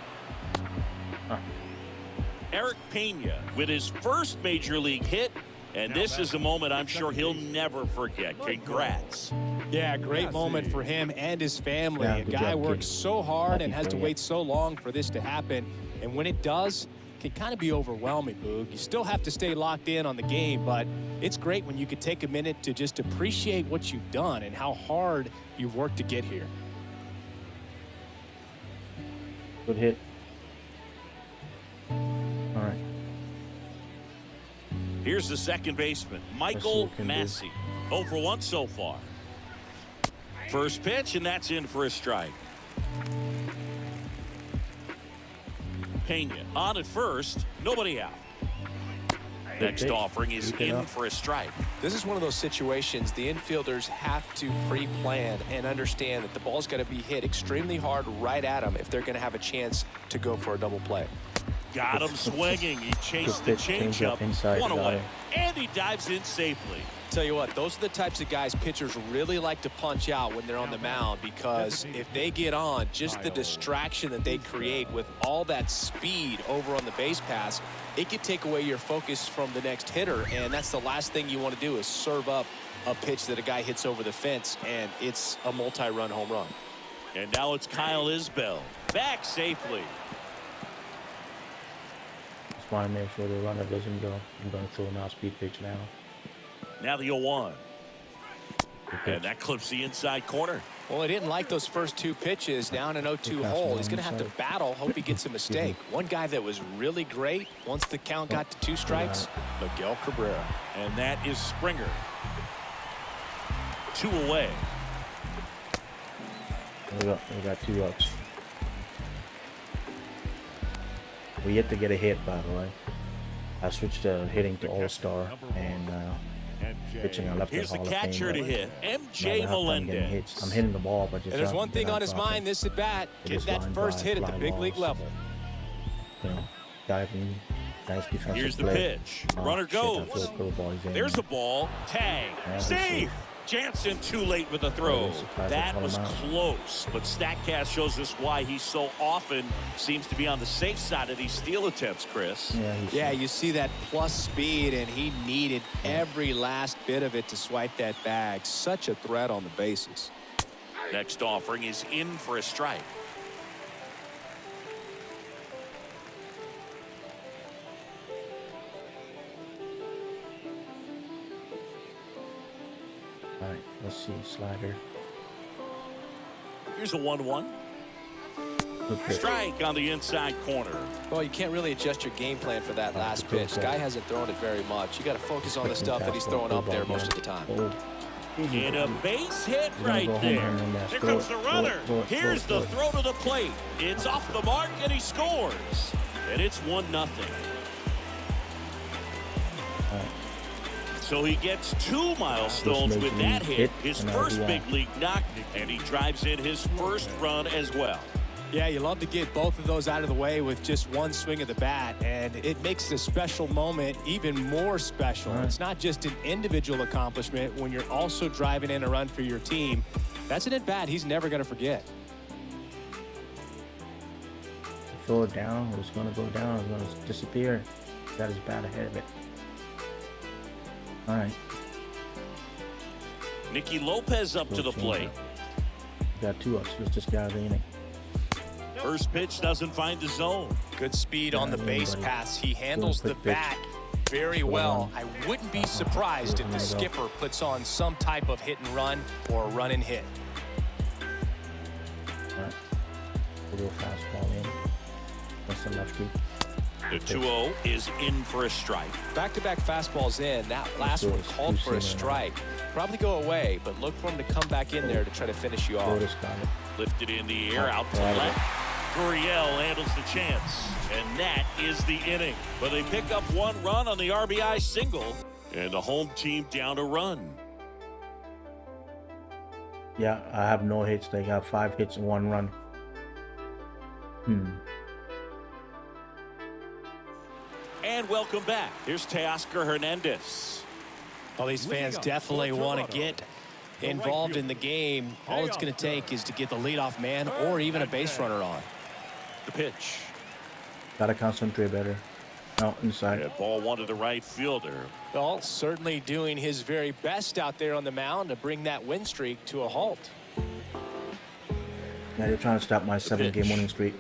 Speaker 1: Eric Pena with his first major league hit. And this is a moment I'm sure he'll never forget. Congrats.
Speaker 3: Yeah, great moment for him and his family.
Speaker 2: Yeah,
Speaker 3: a
Speaker 2: good
Speaker 3: guy
Speaker 2: job,
Speaker 3: works
Speaker 2: kid.
Speaker 3: so hard and
Speaker 2: Happy
Speaker 3: has to
Speaker 2: for you.
Speaker 3: wait so long for this to happen. And when it does, it can kind of be overwhelming, Boog. You still have to stay locked in on the game, but it's great when you could take a minute to just appreciate what you've done and how hard you've worked to get here.
Speaker 2: Good hit. All right.
Speaker 1: Here's the second baseman, Michael
Speaker 2: what we can do.
Speaker 1: Massey. 0 for 1 so far. First pitch, and that's in for a strike. Pena on at first, nobody out. Next
Speaker 2: pitch.
Speaker 1: offering is
Speaker 2: Keep it
Speaker 1: in
Speaker 2: up.
Speaker 1: for a strike.
Speaker 3: This is one of those situations the infielders have to pre-plan and understand that the ball's got to be hit extremely hard right at them if they're going to have a chance to go for a double play.
Speaker 1: Got him swinging. He chased the changeup. One away. And he dives in safely.
Speaker 3: Tell you what, those are the types of guys pitchers really like to punch out when they're on the mound, because if they get on, just the distraction that they create with all that speed over on the base pass, it could take away your focus from the next hitter, and that's the last thing you want to do is serve up a pitch that a guy hits over the fence, and it's a multi-run home run.
Speaker 1: And now it's Kyle Isbell back safely.
Speaker 2: Just want to make sure the runner doesn't go. I'm going to throw an off-speed pitch now.
Speaker 1: Now the 0-1. And that clips the inside corner.
Speaker 3: Well, he didn't like those first two pitches down an 0-2 hole. He's going to have to battle. Hope he gets a mistake. One guy that was really great once the count got to 2 strikes, Miguel Cabrera.
Speaker 1: And that is Springer. 2 away.
Speaker 2: We got 2 outs. We yet to get a hit, by the way. I switched hitting to All-Star and pitching. I left
Speaker 1: Here's
Speaker 2: the Hall
Speaker 1: the catcher
Speaker 2: of Fame,
Speaker 1: to hit, MJ Melendez.
Speaker 2: I'm hitting the ball, but just
Speaker 3: and there's one thing on his mind this at bat: get that first hit at the big league level.
Speaker 2: You know, diving, nice defensive
Speaker 1: Here's the
Speaker 2: play.
Speaker 1: pitch. Runner goes. There's a ball. Tag. Safe. Jansen too late with the throw. That was close, but StatCast shows us why he so often seems to be on the safe side of these steal attempts, Chris.
Speaker 3: Yeah, you see that plus speed, and he needed every last bit of it to swipe that bag. Such a threat on the bases.
Speaker 1: Next offering is in for a strike.
Speaker 2: All right, let's see, slider.
Speaker 1: Here's a 1-1. Strike on the inside corner.
Speaker 3: Well, you can't really adjust your game plan for that last pitch. Guy hasn't thrown it very much. You got to focus on the stuff that he's throwing up there most of the time.
Speaker 1: And a base hit right there. Here comes the runner. Here's the throw to the plate. It's off the mark, and he scores. And it's 1-0. So he gets 2 milestones with that hit, his first big league knock, and he drives in his first run as well.
Speaker 3: Yeah, you love to get both of those out of the way with just one swing of the bat, and it makes the special moment even more special. It's not just an individual accomplishment when you're also driving in a run for your team. That's an at-bat he's never going to forget.
Speaker 2: Throw it down, it's going to go down, it's going to disappear. Got his bat ahead of it. All right.
Speaker 1: Nicky Lopez up to the plate.
Speaker 2: Got 2 outs. Let's just get out of the inning.
Speaker 1: First pitch doesn't find the zone.
Speaker 3: Good speed on the base pass. He handles the bat very well. I wouldn't be surprised if the skipper puts on some type of hit and run or run and hit.
Speaker 2: All right. A little fastball in. That's the lefty.
Speaker 1: The 2-0 is in for a strike.
Speaker 3: Back-to-back fastballs in. That last one called for a strike. Probably go away, but look for him to come back in there to try to finish you off.
Speaker 1: Lifted in the air, out to left. Gurriel handles the chance, and that is the inning. But they pick up 1 run on the RBI single, and the home team down a run.
Speaker 2: Yeah, I have no hits. They got 5 hits and 1 run.
Speaker 1: And welcome back. Here's Teoscar Hernandez.
Speaker 3: Well, these fans definitely want to get involved in the game. All it's going to take is to get the leadoff man or even a base runner on.
Speaker 1: The pitch.
Speaker 2: Gotta concentrate better. No, inside.
Speaker 1: That ball one to the right fielder.
Speaker 3: Well, certainly doing his very best out there on the mound to bring that win streak to a halt.
Speaker 2: Yeah, they're trying to stop my 7-game winning streak.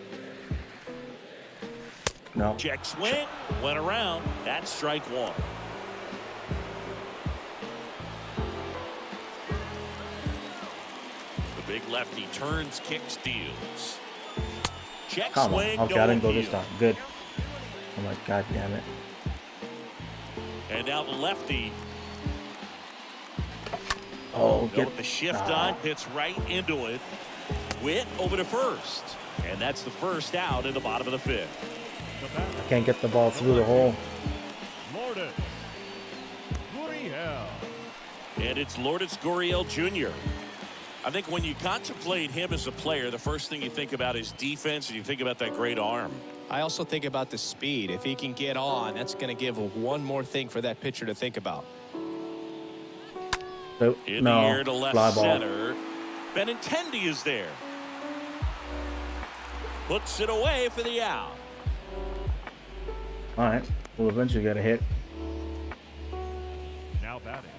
Speaker 2: No.
Speaker 1: Check swing. Went around. That's strike 1. The big lefty turns, kicks, deals. Check swing.
Speaker 2: Okay, I didn't go this time. Good. I'm like, God damn it.
Speaker 1: And now the lefty.
Speaker 2: Oh,
Speaker 1: With the shift on, hits right into it. Witt over to first. And that's the first out in the bottom of the 5th.
Speaker 2: I can't get the ball through the hole.
Speaker 4: Lourdes Gurriel.
Speaker 1: And it's Lourdes Gurriel Jr. I think when you contemplate him as a player, the first thing you think about is defense, and you think about that great arm.
Speaker 3: I also think about the speed. If he can get on, that's going to give one more thing for that pitcher to think about.
Speaker 1: In the air to left center. Benintendi is there. Puts it away for the out.
Speaker 2: All right. We'll eventually get a hit.
Speaker 4: Now batting,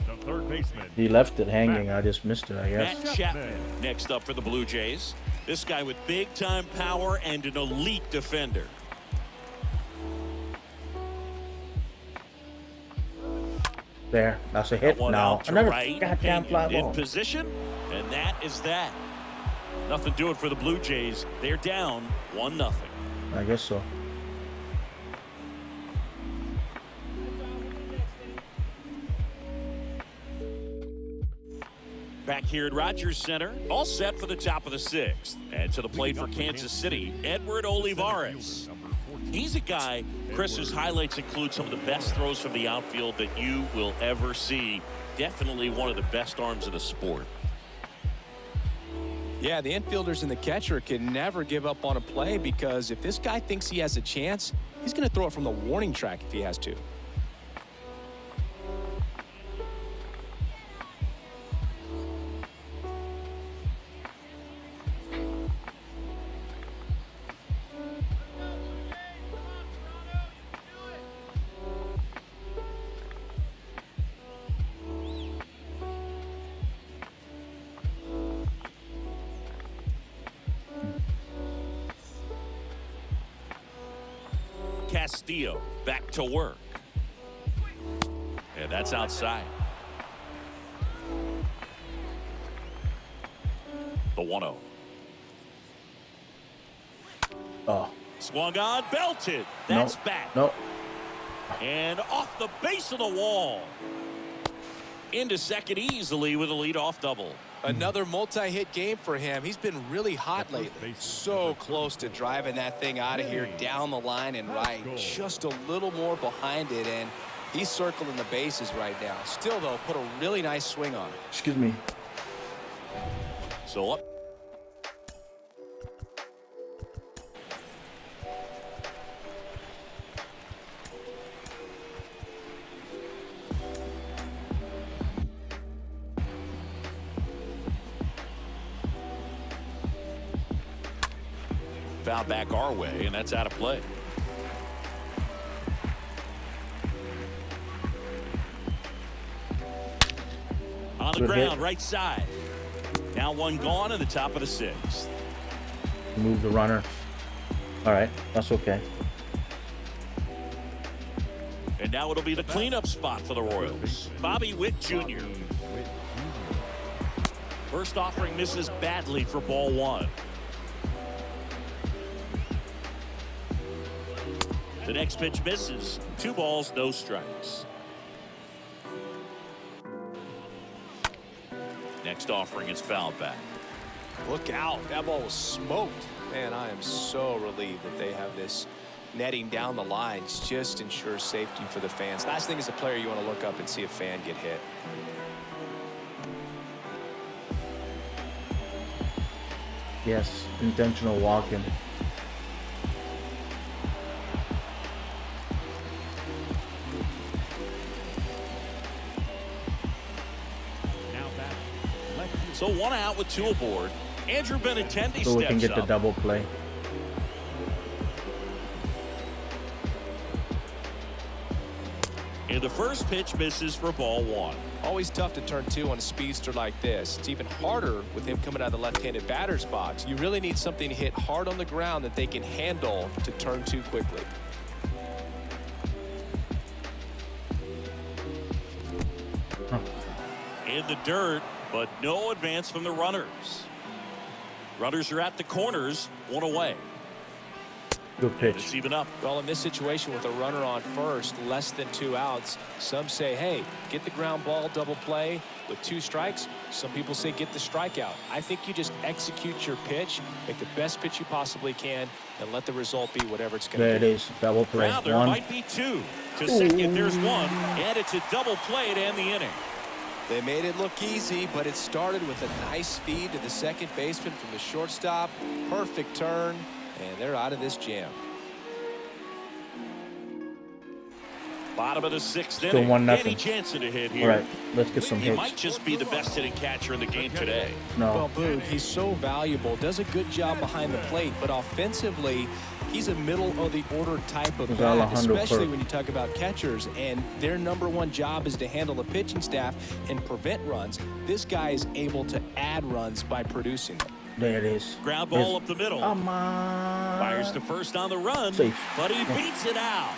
Speaker 4: the third baseman.
Speaker 2: He left it hanging. I just missed it, I guess.
Speaker 1: Matt Chapman next up for the Blue Jays. This guy with big-time power and an elite defender.
Speaker 2: There. That's a hit now. Another goddamn fly ball.
Speaker 1: In position, and that is that. Nothing doing for the Blue Jays. They're down 1-0.
Speaker 2: I guess so.
Speaker 1: Back here at Rogers Center, all set for the top of the 6th. And to the plate for Kansas City, Edward Olivares. He's a guy, Chris's highlights include some of the best throws from the outfield that you will ever see. Definitely one of the best arms in the sport.
Speaker 3: Yeah, the infielders and the catcher can never give up on a play, because if this guy thinks he has a chance, he's going to throw it from the warning track if he has to.
Speaker 1: Castillo back to work. And that's outside. The 1-0.
Speaker 2: Oh.
Speaker 1: Swung on, belted. That's back.
Speaker 2: No.
Speaker 1: And off the base of the wall. Into second easily with a leadoff double.
Speaker 3: Another multi-hit game for him. He's been really hot lately. So close to driving that thing out of here down the line and right. Just a little more behind it, and he's circling the bases right now. Still, though, put a really nice swing on it.
Speaker 2: Excuse me.
Speaker 1: So up. Foul back our way, and that's out of play. On the ground, right side. Now one gone in the top of the 6th.
Speaker 2: Move the runner. All right, that's okay.
Speaker 1: And now it'll be the cleanup spot for the Royals. Bobby Witt Jr. First offering misses badly for ball 1. The next pitch misses. 2 balls, no strikes. Next offering is fouled back.
Speaker 3: Look out. That ball was smoked. Man, I am so relieved that they have this netting down the lines. Just ensures safety for the fans. Last thing as a player, you want to look up and see a fan get hit.
Speaker 2: Yes, intentional walking.
Speaker 1: So 1 out with 2 aboard. Andrew Benintendi
Speaker 2: so we can
Speaker 1: steps
Speaker 2: get the
Speaker 1: up.
Speaker 2: double play.
Speaker 1: And the first pitch misses for ball 1.
Speaker 3: Always tough to turn 2 on a speedster like this. It's even harder with him coming out of the left-handed batter's box. You really need something to hit hard on the ground that they can handle to turn 2 quickly.
Speaker 1: In the dirt, but no advance from the runners. Runners are at the corners, 1 away.
Speaker 2: Good pitch.
Speaker 1: It's even up.
Speaker 3: Well, in this situation with a runner on first, less than 2 outs, some say, hey, get the ground ball, double play with 2 strikes. Some people say get the strikeout. I think you just execute your pitch, make the best pitch you possibly can, and let the result be whatever it's going to be.
Speaker 2: There it is. Double play.
Speaker 1: Now there
Speaker 2: 1.
Speaker 1: might be 2. To second, there's 1, and it's a double play to end the inning.
Speaker 3: They made it look easy, but it started with a nice feed to the second baseman from the shortstop. Perfect turn, and they're out of this jam.
Speaker 1: Bottom of the 6th
Speaker 2: Still
Speaker 1: inning.
Speaker 2: 1-0.
Speaker 1: Danny Jansen to hit here.
Speaker 2: All right, let's get some
Speaker 1: He
Speaker 2: hits.
Speaker 1: might just be the best hitting catcher in the game today.
Speaker 2: No.
Speaker 3: Well, Boog, he's so valuable, does a good job behind the plate, but offensively, he's a middle-of-the-order type of bat, especially when you talk about catchers, and their #1 job is to handle the pitching staff and prevent runs. This guy is able to add runs by producing them.
Speaker 2: There it is.
Speaker 1: Ground ball up the middle.
Speaker 2: Come on.
Speaker 1: Fires to first on the run,
Speaker 2: Safe.
Speaker 1: but he beats it out.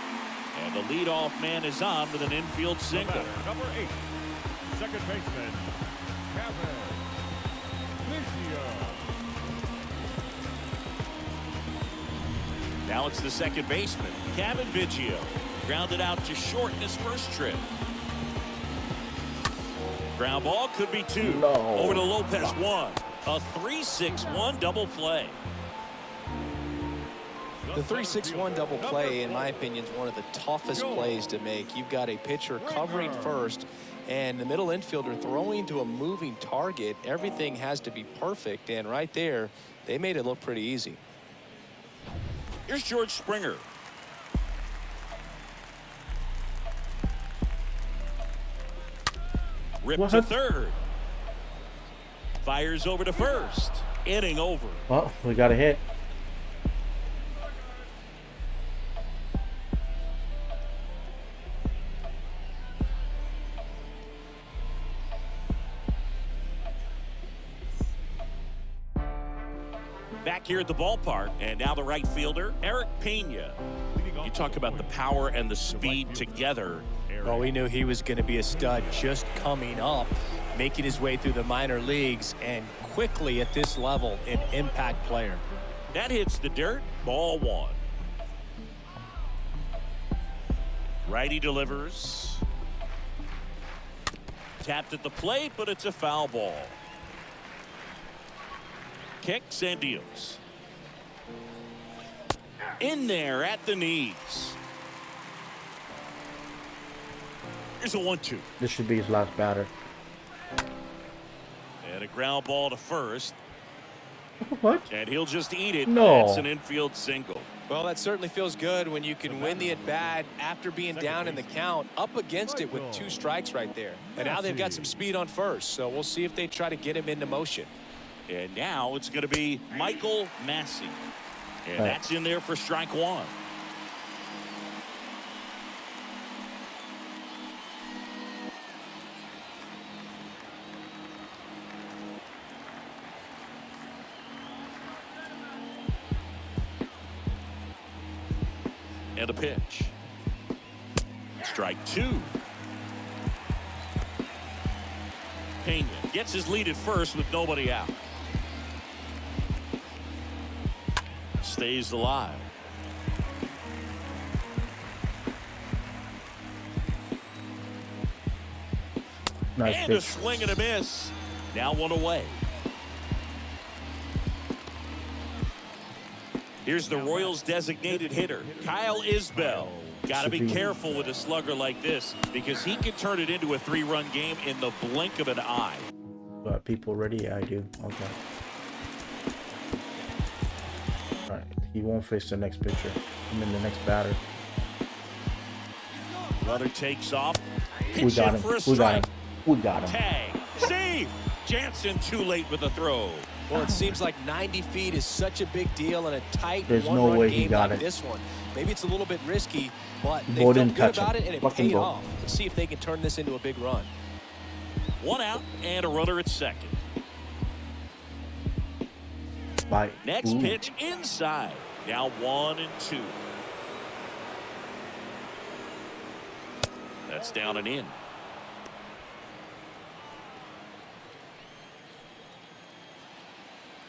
Speaker 1: And the leadoff man is on with an infield single.
Speaker 4: Number 8, second baseman, Cavan Biggio.
Speaker 1: Now it's the second baseman, Cavan Biggio. Grounded out to short in his first trip. Ground ball could be 2.
Speaker 2: No.
Speaker 1: Over to Lopez 1. A 3-6-1 double play.
Speaker 3: The 3-6-1 double play, in my opinion, is one of the toughest plays to make. You've got a pitcher covering first and the middle infielder throwing to a moving target. Everything has to be perfect, and right there, they made it look pretty easy.
Speaker 1: Here's George Springer. Ripped to third. Fires over to first. Inning over.
Speaker 2: Well, we got a hit.
Speaker 1: Back here at the ballpark, and now the right fielder, Eric Pena. You talk about the power and the speed together.
Speaker 3: Well, we knew he was going to be a stud just coming up, making his way through the minor leagues, and quickly at this level, an impact player.
Speaker 1: That hits the dirt. Ball 1. Righty delivers. Tapped at the plate, but it's a foul ball. Kicks and deals. In there at the knees. Here's a 1-2.
Speaker 2: This should be his last batter.
Speaker 1: And a ground ball to first.
Speaker 2: What?
Speaker 1: And he'll just eat it.
Speaker 2: No.
Speaker 1: It's an infield single.
Speaker 3: Well, that certainly feels good when you can win the at-bat after being down in the count, up against it with 2 strikes right there. And now they've got some speed on first, so we'll see if they try to get him into motion.
Speaker 1: And now it's going to be Michael Massey. And that's in there for strike 1. And a pitch. Strike 2. Pena gets his lead at first with nobody out. Stays alive.
Speaker 2: Nice
Speaker 1: And
Speaker 2: pitch.
Speaker 1: a swing and a miss. Now 1 away. Here's the Royals designated hitter, Kyle Isbell. Got to be careful with a slugger like this because he can turn it into a 3-run game in the blink of an eye.
Speaker 2: Got people ready? Yeah, I do. Okay. Alright, he won't face the next pitcher. I mean the next batter.
Speaker 1: Runner takes off.
Speaker 2: We got him.
Speaker 1: For a
Speaker 2: We got
Speaker 1: strike.
Speaker 2: him. We got him.
Speaker 1: Tag. Save. Jansen too late with the throw.
Speaker 3: Well, it seems like 90 feet is such a big deal in a tight
Speaker 2: There's no
Speaker 3: one-run
Speaker 2: way he
Speaker 3: game
Speaker 2: got
Speaker 3: like
Speaker 2: it.
Speaker 3: this one. Maybe it's a little bit risky, but they
Speaker 2: Ball
Speaker 3: felt
Speaker 2: didn't
Speaker 3: good
Speaker 2: touch
Speaker 3: about
Speaker 2: him.
Speaker 3: it, and it
Speaker 2: Fucking
Speaker 3: paid
Speaker 2: ball.
Speaker 3: off. Let's see if they can turn this into a big run.
Speaker 1: 1 out and a runner at second.
Speaker 2: Bye.
Speaker 1: Next
Speaker 2: Ooh.
Speaker 1: pitch inside. Now 1-2. That's down and in.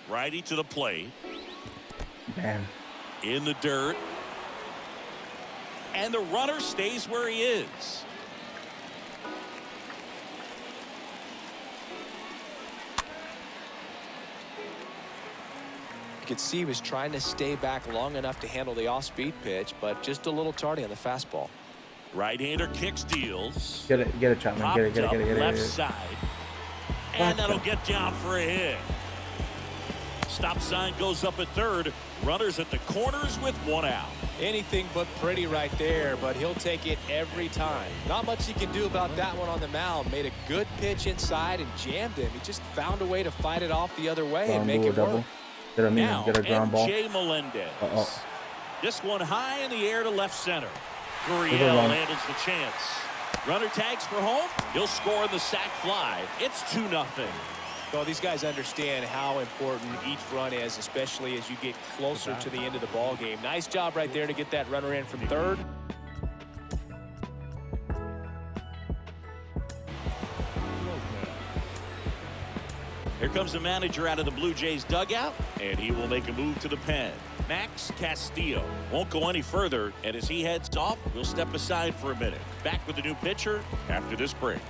Speaker 1: Righty to the plate.
Speaker 2: Man.
Speaker 1: In the dirt. And the runner stays where he is.
Speaker 3: You could see he was trying to stay back long enough to handle the off-speed pitch, but just a little tardy on the fastball.
Speaker 1: Right-hander kicks, deals.
Speaker 2: Get it, Chapman. Get it.
Speaker 1: Left side. And that'll get down for a hit. Stop sign goes up at third. Runners at the corners with one out.
Speaker 3: Anything but pretty right there, but he'll take it every time. Not much he can do about that one on the mound. Made a good pitch inside and jammed him. He just found a way to fight it off the other way and make it work.
Speaker 1: Now,
Speaker 2: get a ground ball.
Speaker 1: MJ Melendez. This one high in the air to left center. Gurriel handles the chance. Runner tags for home. He'll score in the sac fly. It's 2-0.
Speaker 3: Well, these guys understand how important each run is, especially as you get closer to the end of the ball game. Nice job right there to get that runner in from third.
Speaker 1: Here comes the manager out of the Blue Jays dugout, and he will make a move to the pen. Max Castillo won't go any further, and as he heads off, we'll step aside for a minute. Back with the new pitcher after this break.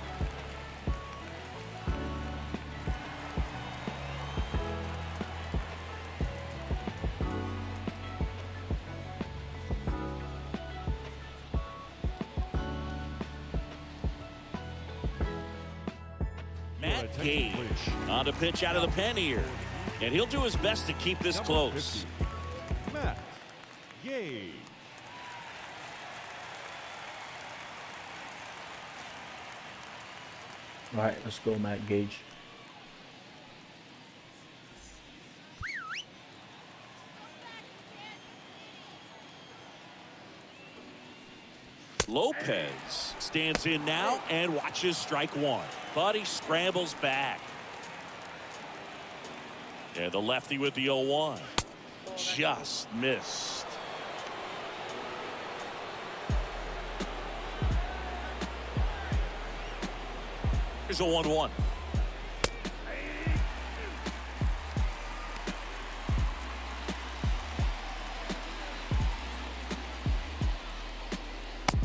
Speaker 1: Matt Gage on the pitch out of the pen here, and he'll do his best to keep this close.
Speaker 4: Matt Gage.
Speaker 2: All right, let's go, Matt Gage.
Speaker 1: Lopez stands in now and watches strike one, but he scrambles back. And the lefty with the 0-1 just missed. Here's a 1-1.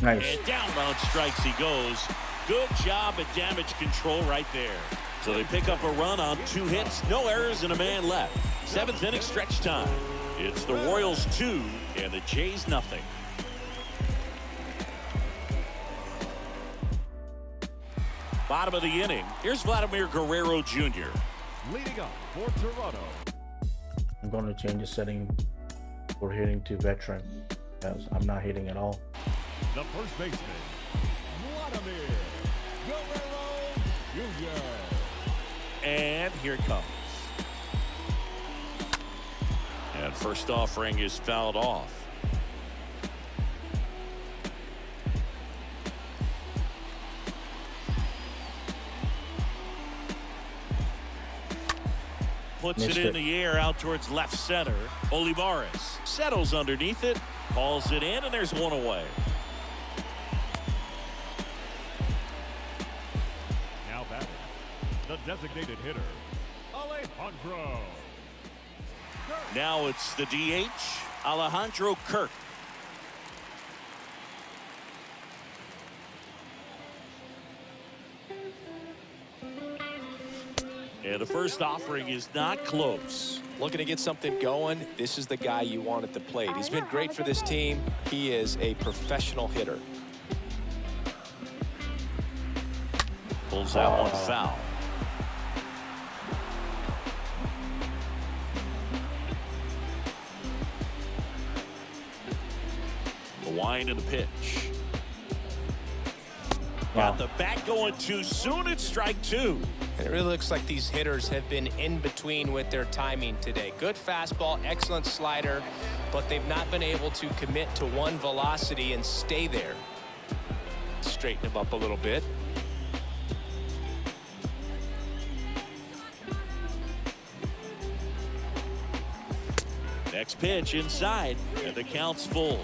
Speaker 2: Nice.
Speaker 1: And down on strikes he goes. Good job at damage control right there. So they pick up a run on 2 hits, no errors, and a man left. 7th inning stretch time. It's the Royals 2 and the Jays nothing. Bottom of the inning. Here's Vladimir Guerrero Jr.
Speaker 4: Leading up for Toronto.
Speaker 2: I'm going to change the setting for hitting to veteran because I'm not hitting at all.
Speaker 4: The first baseman, Vladimir Guerrero Jr.
Speaker 1: And here it comes. And first offering is fouled off. Puts it in the air out towards left center. Olivares settles underneath it, calls it in, and there's one away.
Speaker 4: Now batting, the designated hitter, Alejandro.
Speaker 1: Now it's the DH, Alejandro Kirk. And the first offering is not close.
Speaker 3: Looking to get something going. This is the guy you want at the plate. He's been great for this team. He is a professional hitter.
Speaker 1: Pulls that one foul. The wind and the pitch. Got the bat going too soon. It's strike 2.
Speaker 3: And it really looks like these hitters have been in between with their timing today. Good fastball, excellent slider, but they've not been able to commit to one velocity and stay there. Straighten him up a little bit.
Speaker 1: Next pitch inside, and the count's full.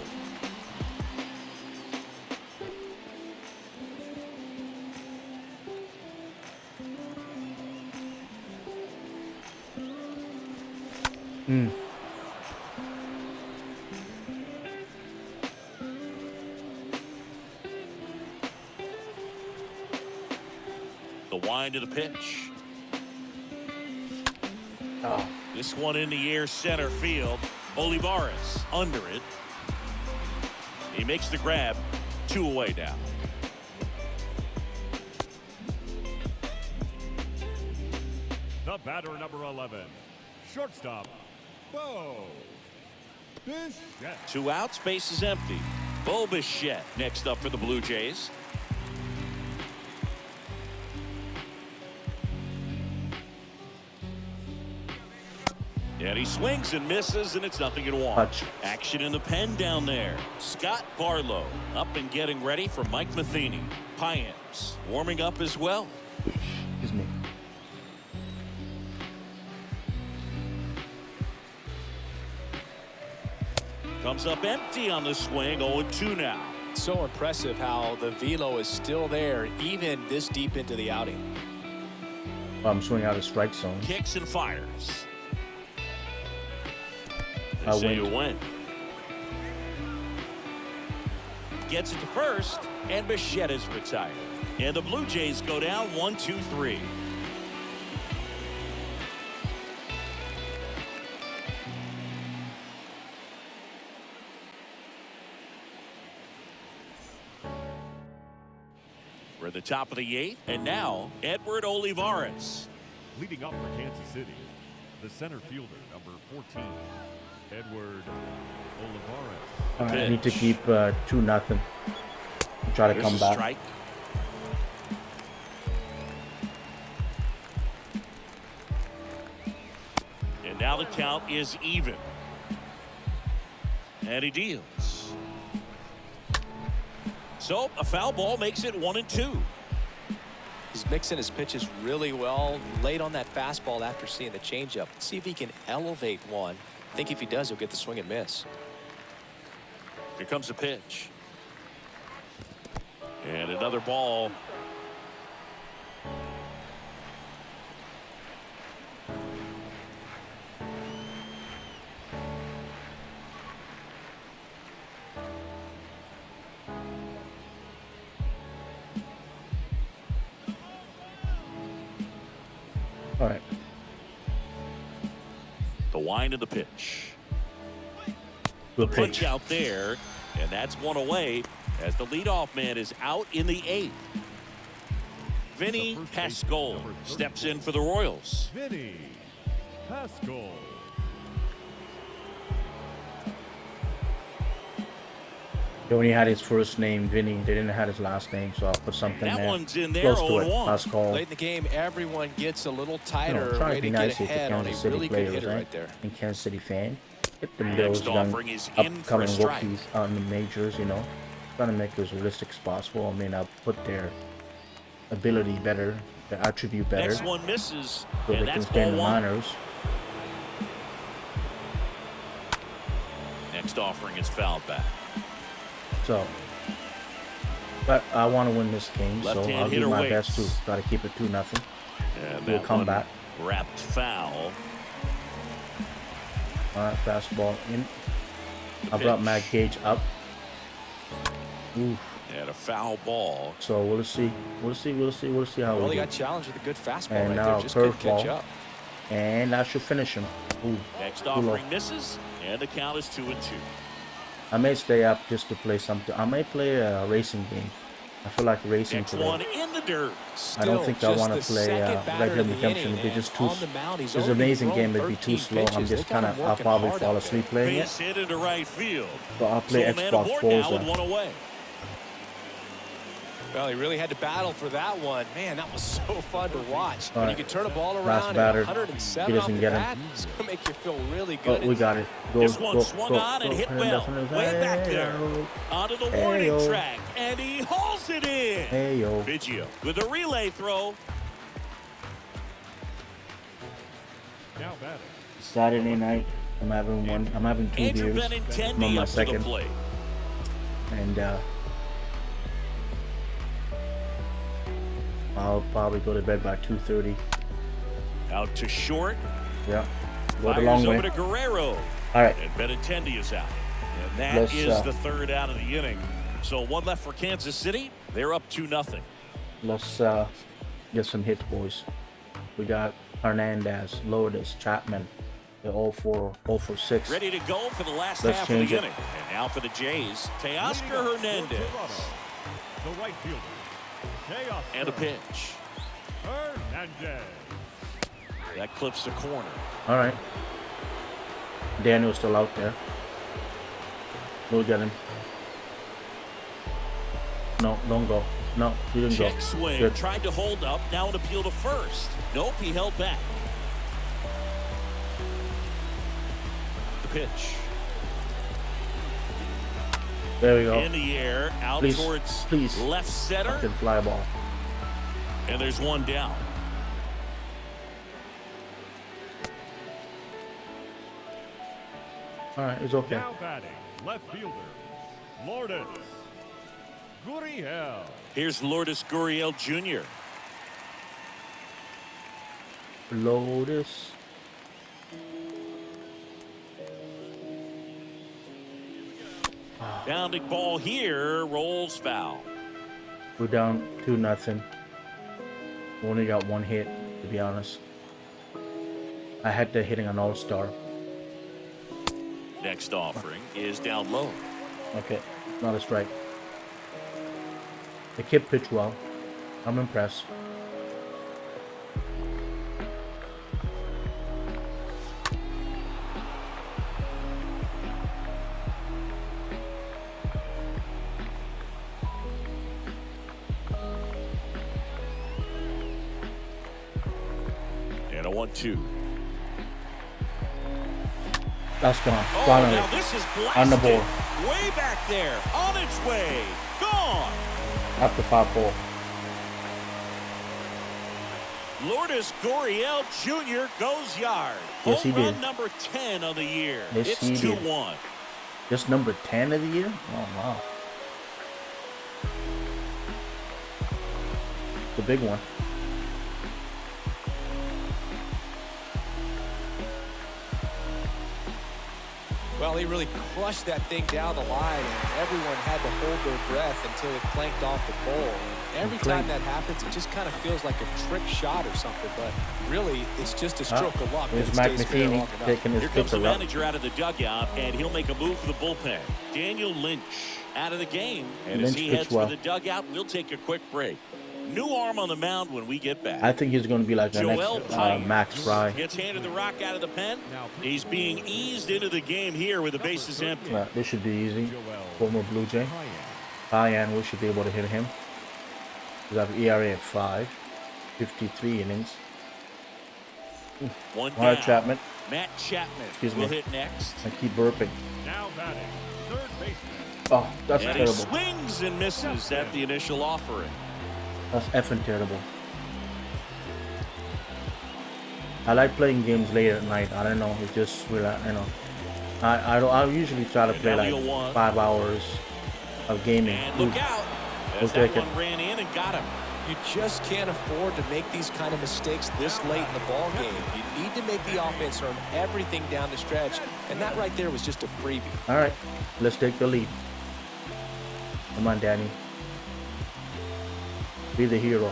Speaker 1: The wind of the pitch. This one in the air center field. Olivares under it. He makes the grab. 2 away now.
Speaker 4: The batter, number 11, shortstop, Bo Bichette.
Speaker 1: 2 outs, base is empty. Bo Bichette next up for the Blue Jays. And he swings and misses, and it's 0-1.
Speaker 2: Touch.
Speaker 1: Action in the pen down there. Scott Barlow up and getting ready for Mike Matheny. Payams warming up as well.
Speaker 2: Excuse me.
Speaker 1: Comes up empty on the swing. 0-2 now.
Speaker 3: So impressive how the velo is still there even this deep into the outing.
Speaker 2: I'm swinging out of strike zone.
Speaker 1: Kicks and fires.
Speaker 2: I
Speaker 1: Say
Speaker 2: win.
Speaker 1: you win. Gets it to first, and Bichette is retired. And the Blue Jays go down 1-2-3. We're at the top of the 8th, and now Edward Olivares.
Speaker 4: Leading up for Kansas City, the center fielder, number 14, Edward Olivares.
Speaker 2: I need to keep 2-0. Try to
Speaker 1: Here's
Speaker 2: come
Speaker 1: a
Speaker 2: back.
Speaker 1: strike. And now the count is even. And he deals. So a foul ball makes it 1-2.
Speaker 3: He's mixing his pitches really well. Late on that fastball after seeing the changeup. See if he can elevate one. I think if he does, he'll get the swing and miss.
Speaker 1: Here comes the pitch. And another ball.
Speaker 2: All right.
Speaker 1: The wind of the pitch.
Speaker 2: Good
Speaker 1: Punch
Speaker 2: pitch.
Speaker 1: out there, and that's 1 away as the leadoff man is out in the 8th. Vinny
Speaker 4: The first baseman,
Speaker 1: Pascal
Speaker 4: number 30.
Speaker 1: steps in for the Royals.
Speaker 4: Vinny Pascal.
Speaker 2: He only had his first name, Vinny. They didn't have his last name, so I'll put something
Speaker 1: That
Speaker 2: there.
Speaker 1: one's in there,
Speaker 2: Close to it.
Speaker 1: 0-1.
Speaker 2: Pascal.
Speaker 3: Late in the game, everyone gets a little
Speaker 2: You
Speaker 3: tighter.
Speaker 2: know, trying
Speaker 3: Way
Speaker 2: to be
Speaker 3: to get
Speaker 2: nice with the
Speaker 3: ahead on a
Speaker 2: Kansas City
Speaker 3: really good
Speaker 2: players,
Speaker 3: hitter
Speaker 2: right?
Speaker 3: right there.
Speaker 2: And Kansas City fan. Get them
Speaker 1: Next
Speaker 2: those young
Speaker 1: offering is in for a
Speaker 2: upcoming
Speaker 1: strike.
Speaker 2: rookies on the majors, you know. Trying to make it as realistic as possible. I mean, I'll put their ability better, their attribute better,
Speaker 1: Next one misses,
Speaker 2: so
Speaker 1: and
Speaker 2: they can
Speaker 1: that's
Speaker 2: stay in
Speaker 1: ball
Speaker 2: the
Speaker 1: 1.
Speaker 2: minors.
Speaker 1: Next offering is fouled back.
Speaker 2: So, but I want to win this game, so
Speaker 1: Left-hand
Speaker 2: I'll do
Speaker 1: hitter
Speaker 2: my
Speaker 1: waits.
Speaker 2: best to try to keep it 2-0.
Speaker 1: And
Speaker 2: We'll
Speaker 1: that
Speaker 2: come
Speaker 1: one
Speaker 2: back.
Speaker 1: wrapped foul.
Speaker 2: All right, fastball in.
Speaker 1: The
Speaker 2: I brought
Speaker 1: pitch.
Speaker 2: Matt Gage up. Oof.
Speaker 1: And a foul ball.
Speaker 2: So we'll see. We'll see how
Speaker 3: Well,
Speaker 2: we
Speaker 3: he
Speaker 2: do.
Speaker 3: got challenged with a good fastball
Speaker 2: And
Speaker 3: right
Speaker 2: now
Speaker 3: there. Just couldn't catch
Speaker 2: curveball.
Speaker 3: up.
Speaker 2: And that should finish him. Ooh.
Speaker 1: Next
Speaker 2: Too low.
Speaker 1: offering misses, and the count is 2-2.
Speaker 2: I may stay up just to play something. I may play a racing game. I feel like racing
Speaker 1: Next
Speaker 2: today.
Speaker 1: one in the dirt.
Speaker 2: I don't
Speaker 3: Still
Speaker 2: think I
Speaker 3: just
Speaker 2: want
Speaker 3: the
Speaker 2: to play
Speaker 3: second batter
Speaker 2: regular
Speaker 3: of the
Speaker 2: redemption.
Speaker 3: inning,
Speaker 2: It'd be
Speaker 3: and
Speaker 2: just too.
Speaker 3: on the mound, he's
Speaker 2: It's an
Speaker 3: already
Speaker 2: amazing
Speaker 3: thrown
Speaker 2: game. It'd be too
Speaker 3: 13
Speaker 2: slow. I'm
Speaker 3: pitches.
Speaker 2: just
Speaker 3: They got him
Speaker 2: I'll
Speaker 3: working
Speaker 2: probably
Speaker 3: hard
Speaker 2: fall
Speaker 3: out
Speaker 2: asleep playing it.
Speaker 1: Base hit into right field.
Speaker 2: So I'll play
Speaker 1: So a man
Speaker 2: Xbox
Speaker 1: aboard now with
Speaker 2: Forza.
Speaker 1: 1 away.
Speaker 3: Well, he really had to battle for that one. Man, that was so fun to watch. When
Speaker 2: All
Speaker 3: you
Speaker 2: right.
Speaker 3: can turn a ball
Speaker 2: Last
Speaker 3: around
Speaker 2: batter.
Speaker 3: at 107
Speaker 2: He
Speaker 3: off
Speaker 2: doesn't
Speaker 3: the
Speaker 2: get him.
Speaker 3: bat, it's going to make you feel really
Speaker 2: Oh,
Speaker 3: good.
Speaker 2: we got it. Go,
Speaker 1: This one
Speaker 2: go,
Speaker 1: swung
Speaker 2: go,
Speaker 1: on and
Speaker 2: go.
Speaker 1: hit well. Way back there. Onto the warning
Speaker 2: Hey-o.
Speaker 1: track, and he hauls it in.
Speaker 2: Hey yo.
Speaker 1: Biggio with a relay throw.
Speaker 4: Now batting,
Speaker 2: Saturday night. I'm having 2
Speaker 1: Andrew
Speaker 2: beers.
Speaker 1: Benintendi
Speaker 2: I'm on my
Speaker 1: up to the
Speaker 2: second.
Speaker 1: plate.
Speaker 2: And I'll probably go to bed by 2:30.
Speaker 1: Out to short.
Speaker 2: Yeah. Go the
Speaker 1: Fires
Speaker 2: long
Speaker 1: over
Speaker 2: way.
Speaker 1: to Guerrero.
Speaker 2: All right.
Speaker 1: And Benintendi is out. And that
Speaker 2: Let's,
Speaker 1: is the 3rd out of the inning. So 1 left for Kansas City. They're up 2-0.
Speaker 2: Let's get some hits, boys. We got Hernandez, Lourdes, Chapman, They're all for 6.
Speaker 1: Ready to go for the last
Speaker 2: Let's
Speaker 1: half of the
Speaker 2: change it.
Speaker 1: inning. And now for the Jays, Teoscar Hernandez.
Speaker 4: The right fielder, Teoscar
Speaker 1: And a pitch.
Speaker 4: Hernandez.
Speaker 1: That clips the corner.
Speaker 2: All right. Daniel's still out there. We'll get him. No, don't go. No, he didn't
Speaker 1: Check
Speaker 2: go.
Speaker 1: swing.
Speaker 2: Good.
Speaker 1: Tried to hold up. Now an appeal to first. Nope, he held back. The pitch.
Speaker 2: There we go.
Speaker 1: In the air. Out
Speaker 2: Please,
Speaker 1: towards
Speaker 2: please.
Speaker 1: left center.
Speaker 2: Fucking fly ball.
Speaker 1: And there's one down.
Speaker 2: All right, it's okay.
Speaker 4: Now batting, left fielder, Lourdes Gurriel.
Speaker 1: Here's Lourdes Gurriel Jr.
Speaker 2: Lotus.
Speaker 1: Bounding ball here. Rolls foul.
Speaker 2: We're down 2-0. We only got one hit, to be honest. I had to hitting an all-star.
Speaker 1: Next offering is down low.
Speaker 2: Okay, not a strike. The kid pitched well. I'm impressed.
Speaker 1: And a 1-2.
Speaker 2: That's gone.
Speaker 1: Oh,
Speaker 2: Finally.
Speaker 1: now this is blasted.
Speaker 2: On the board.
Speaker 1: Way back there. On its way. Gone.
Speaker 2: After 5-4.
Speaker 1: Lourdes Gurriel Jr. goes yard.
Speaker 2: Yes, he
Speaker 1: Home
Speaker 2: did.
Speaker 1: run number 10 of the year.
Speaker 2: Yes,
Speaker 1: It's
Speaker 2: he did.
Speaker 1: 2-1.
Speaker 2: Just number 10 of the year? Oh, wow. It's a big one.
Speaker 3: Well, he really crushed that thing down the line, and everyone had to hold their breath until it clanked off the pole. And every time that happens, it just kind of feels like a trick shot or something, but really, it's just a stroke of luck.
Speaker 2: There's
Speaker 3: that it
Speaker 2: Mike
Speaker 3: stays fair
Speaker 2: Matheny
Speaker 3: long enough.
Speaker 2: taking his
Speaker 1: Here comes the
Speaker 2: kicker up.
Speaker 1: manager out of the dugout, and he'll make a move for the bullpen. Daniel Lynch out of the game. And as
Speaker 2: Lynch
Speaker 1: he
Speaker 2: pitched
Speaker 1: heads
Speaker 2: well.
Speaker 1: for the dugout, we'll take a quick break. New arm on the mound when we get back.
Speaker 2: I think he's going to be like the
Speaker 1: Joel
Speaker 2: next
Speaker 1: Pines
Speaker 2: Max Fry.
Speaker 1: gets handed the rock out of the pen. He's being eased into the game here with the bases empty.
Speaker 2: This should be easy.
Speaker 4: Joel
Speaker 2: Former Blue Jay. Ryan, we should be able to hit him. We have ERA at 5. 53 innings.
Speaker 1: One
Speaker 2: All right,
Speaker 1: down.
Speaker 2: Chapman.
Speaker 1: Matt Chapman
Speaker 2: Excuse
Speaker 1: will
Speaker 2: me.
Speaker 1: hit next.
Speaker 2: I keep burping.
Speaker 4: Now batting, third baseman,
Speaker 2: Oh, that's
Speaker 1: And he
Speaker 2: terrible.
Speaker 1: swings and misses at the initial offering.
Speaker 2: That's effing terrible. I like playing games late at night. I don't know. It's just you know. I usually try to play like 5 hours of gaming.
Speaker 1: And look out.
Speaker 2: We'll
Speaker 1: As that
Speaker 2: take it.
Speaker 1: one ran in and got him.
Speaker 3: You just can't afford to make these kind of mistakes this late in the ball game. You need to make the offense earn everything down the stretch, and that right there was just a freebie.
Speaker 2: All right, let's take the lead. Come on, Danny. Be the hero.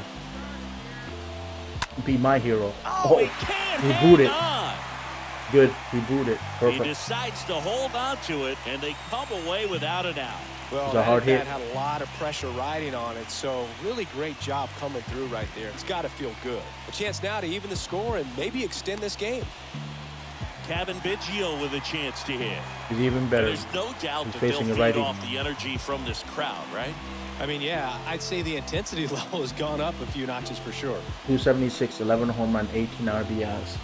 Speaker 2: Be my hero.
Speaker 1: Oh, he can't
Speaker 2: he
Speaker 1: hang
Speaker 2: booed it.
Speaker 1: on.
Speaker 2: Good, he booed it.
Speaker 1: He
Speaker 2: Perfect.
Speaker 1: decides to hold on to it, and they come away without an out.
Speaker 3: Well,
Speaker 2: It's a hard
Speaker 3: that
Speaker 2: hit.
Speaker 3: had a lot of pressure riding on it, so really great job coming through right there. It's got to feel good. A chance now to even the score and maybe extend this game.
Speaker 1: Kevin Biggio with a chance to hit.
Speaker 2: He's even better.
Speaker 1: There's no doubt
Speaker 2: He's
Speaker 1: that they'll
Speaker 2: facing a
Speaker 1: feed
Speaker 2: righty.
Speaker 1: off the energy from this crowd, right?
Speaker 3: I mean, yeah, I'd say the intensity level has gone up a few notches for sure.
Speaker 2: 276, 11 home run, 18 RBIs.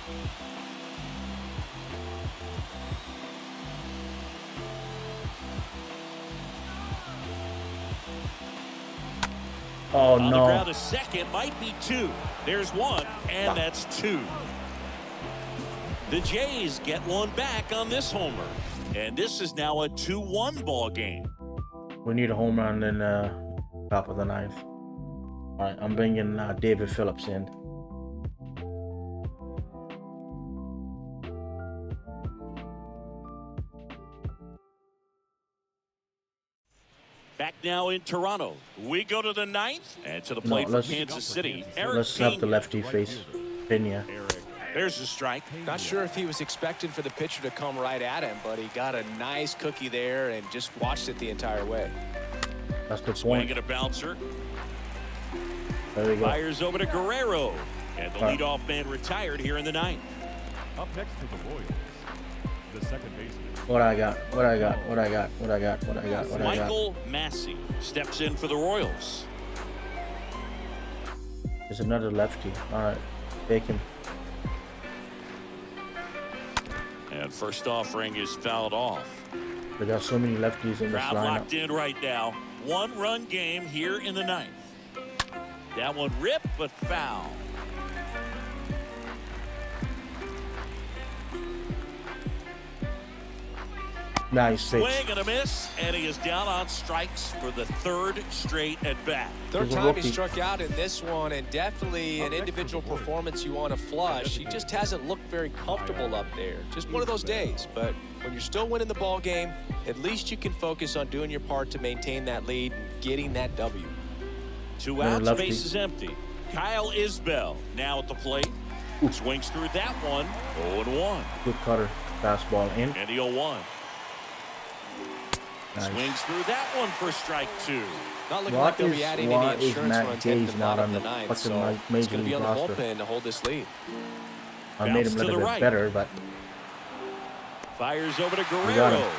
Speaker 2: Oh
Speaker 1: On the ground,
Speaker 2: no.
Speaker 1: a second might be 2. There's 1, and that's 2. The Jays get one back on this homer, and this is now a 2-1 ball game.
Speaker 2: We need a home run in top of the 9th. All right, I'm bringing David Phillips in.
Speaker 1: Back now in Toronto. We go to the 9th and to the plate for
Speaker 2: let's-
Speaker 1: Kansas City. Eric
Speaker 2: Let's have the
Speaker 1: Pena.
Speaker 2: lefty face Pena.
Speaker 4: Eric
Speaker 1: There's the strike.
Speaker 3: Not sure if he was expecting for the pitcher to come right at him, but he got a nice cookie there and just watched it the entire way.
Speaker 2: That's the
Speaker 1: Swing
Speaker 2: point.
Speaker 1: and a bouncer.
Speaker 2: There we go.
Speaker 1: Fires over to Guerrero. And the leadoff man retired here in the ninth.
Speaker 4: Up next to the Royals, the second baseman.
Speaker 2: What I got? What I got? What I got? What I got? What I got? What I got?
Speaker 1: Michael Massey steps in for the Royals.
Speaker 2: There's another lefty. All right, take him.
Speaker 1: And first offering is fouled off.
Speaker 2: They got so many lefties in this
Speaker 1: Crowd
Speaker 2: lineup.
Speaker 1: locked in right now. 1-run game here in the ninth. That one ripped, but foul.
Speaker 2: Nice pitch.
Speaker 1: Swing and a miss, and he is down on strikes for the third straight at bat.
Speaker 3: Third
Speaker 2: He's a
Speaker 3: time he
Speaker 2: rookie.
Speaker 3: struck out in this one, and definitely an individual performance you want to flush. He just hasn't looked very comfortable up there. Just one of those days. But when you're still winning the ball game, at least you can focus on doing your part to maintain that lead and getting that W.
Speaker 1: 2
Speaker 2: Another
Speaker 1: outs,
Speaker 2: lefty.
Speaker 1: base is empty. Kyle Isbell now at the plate. Swings through that one. 0-1.
Speaker 2: Good cutter. Fastball in.
Speaker 1: And the 0-1.
Speaker 2: Nice.
Speaker 1: Swings through that one for strike 2.
Speaker 3: Not looking
Speaker 2: What
Speaker 3: like they'll
Speaker 2: is-
Speaker 3: be adding
Speaker 2: why
Speaker 3: any
Speaker 2: is
Speaker 3: insurance
Speaker 2: Matt
Speaker 3: runs hitting
Speaker 2: Gage
Speaker 3: the
Speaker 2: not
Speaker 3: bottom
Speaker 2: on
Speaker 3: of
Speaker 2: the
Speaker 3: the ninth,
Speaker 2: fucking
Speaker 3: so it's
Speaker 2: Major
Speaker 3: going to be
Speaker 2: League
Speaker 3: on the
Speaker 2: roster?
Speaker 3: bullpen to hold this lead.
Speaker 2: I made
Speaker 1: Bounce
Speaker 2: him a
Speaker 1: to
Speaker 2: little
Speaker 1: the
Speaker 2: bit
Speaker 1: right.
Speaker 2: better, but
Speaker 1: Fires over to
Speaker 2: got
Speaker 1: Guerrero.
Speaker 2: him.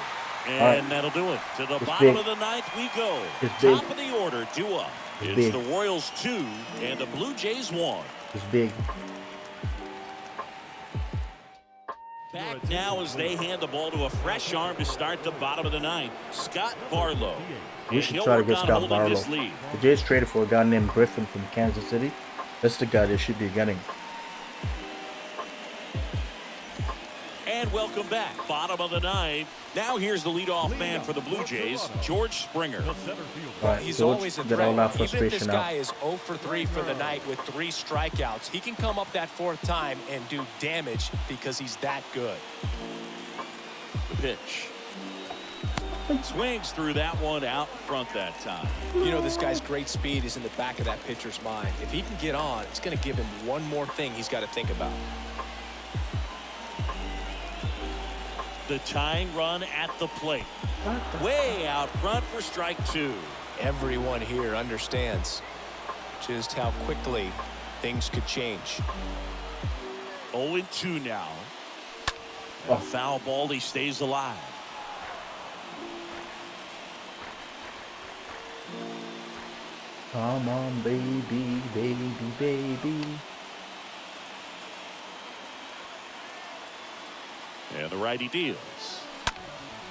Speaker 1: And
Speaker 2: right.
Speaker 1: that'll do it. To the
Speaker 2: It's
Speaker 1: bottom
Speaker 2: big.
Speaker 1: of the ninth we go.
Speaker 2: It's
Speaker 1: Top
Speaker 2: big.
Speaker 1: of the order, due up.
Speaker 2: It's
Speaker 1: It's
Speaker 2: big.
Speaker 1: the Royals 2 and the Blue Jays 1.
Speaker 2: it's big.
Speaker 1: Back now as they hand the ball to a fresh arm to start the bottom of the ninth. Scott Barlow.
Speaker 2: We
Speaker 1: And
Speaker 2: should
Speaker 1: he'll
Speaker 2: try to
Speaker 1: work
Speaker 2: get
Speaker 1: on
Speaker 2: Scott
Speaker 1: holding
Speaker 2: Barlow.
Speaker 1: this lead.
Speaker 2: The Jays traded for a guy named Griffin from Kansas City. That's the guy they should be getting.
Speaker 1: And welcome back. Bottom of the ninth. Now here's the leadoff man for the Blue Jays, George Springer.
Speaker 4: The center fielder.
Speaker 2: All right,
Speaker 3: He's
Speaker 2: George,
Speaker 3: always a
Speaker 2: get all
Speaker 3: threat.
Speaker 2: that
Speaker 3: Even if this
Speaker 2: frustration
Speaker 3: guy
Speaker 2: out.
Speaker 3: is 0 for 3 for the night with 3 strikeouts, he can come up that 4th time and do damage because he's that good.
Speaker 1: The pitch. Swings through that one out front that time.
Speaker 3: You know, this guy's great speed is in the back of that pitcher's mind. If he can get on, it's going to give him one more thing he's got to think about.
Speaker 1: The tying run at the plate. Way out front for strike 2.
Speaker 3: Everyone here understands just how quickly things could change.
Speaker 1: 0-2 now.
Speaker 2: Oh.
Speaker 1: A foul ball, he stays alive.
Speaker 2: Come on, baby, baby, baby.
Speaker 1: And the righty deals.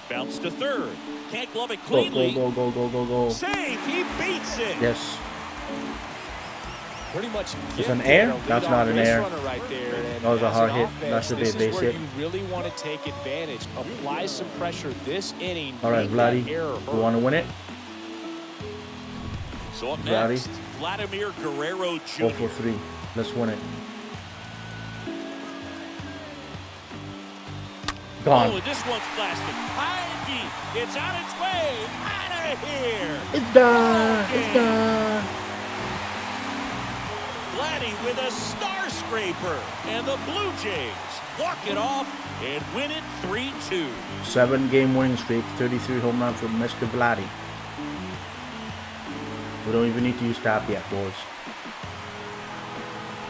Speaker 1: Bounce to third. Can't glove it
Speaker 2: Go,
Speaker 1: cleanly.
Speaker 2: go, go, go, go, go, go.
Speaker 1: Save. He beats it.
Speaker 2: Yes.
Speaker 3: Pretty much
Speaker 2: It's an
Speaker 3: gifted
Speaker 2: air?
Speaker 3: a
Speaker 2: That's
Speaker 3: leadoff
Speaker 2: not an
Speaker 3: base
Speaker 2: air.
Speaker 3: runner right there. And
Speaker 2: That was a
Speaker 3: as
Speaker 2: hard
Speaker 3: an
Speaker 2: hit.
Speaker 3: offense,
Speaker 2: That should be a
Speaker 3: this
Speaker 2: base
Speaker 3: is where
Speaker 2: hit.
Speaker 3: you really want to take advantage. Apply some pressure this inning.
Speaker 2: All right,
Speaker 3: make that
Speaker 2: Vladdy,
Speaker 3: error
Speaker 2: you
Speaker 3: hurt.
Speaker 2: want to win it?
Speaker 1: So up
Speaker 2: Vladdy.
Speaker 1: next, Vladimir Guerrero Jr.
Speaker 2: 4 for 3. Let's win it.
Speaker 1: Oh,
Speaker 2: Gone.
Speaker 1: and this one's blasted. High and deep. It's on its way. Out of here.
Speaker 2: It's done. It's done.
Speaker 1: Vladdy with a star scraper. And the Blue Jays walk it off and win it 3-2.
Speaker 2: 7-game winning streak. 33 home run for Mr. Vladdy. We don't even need to use tap yet, boys.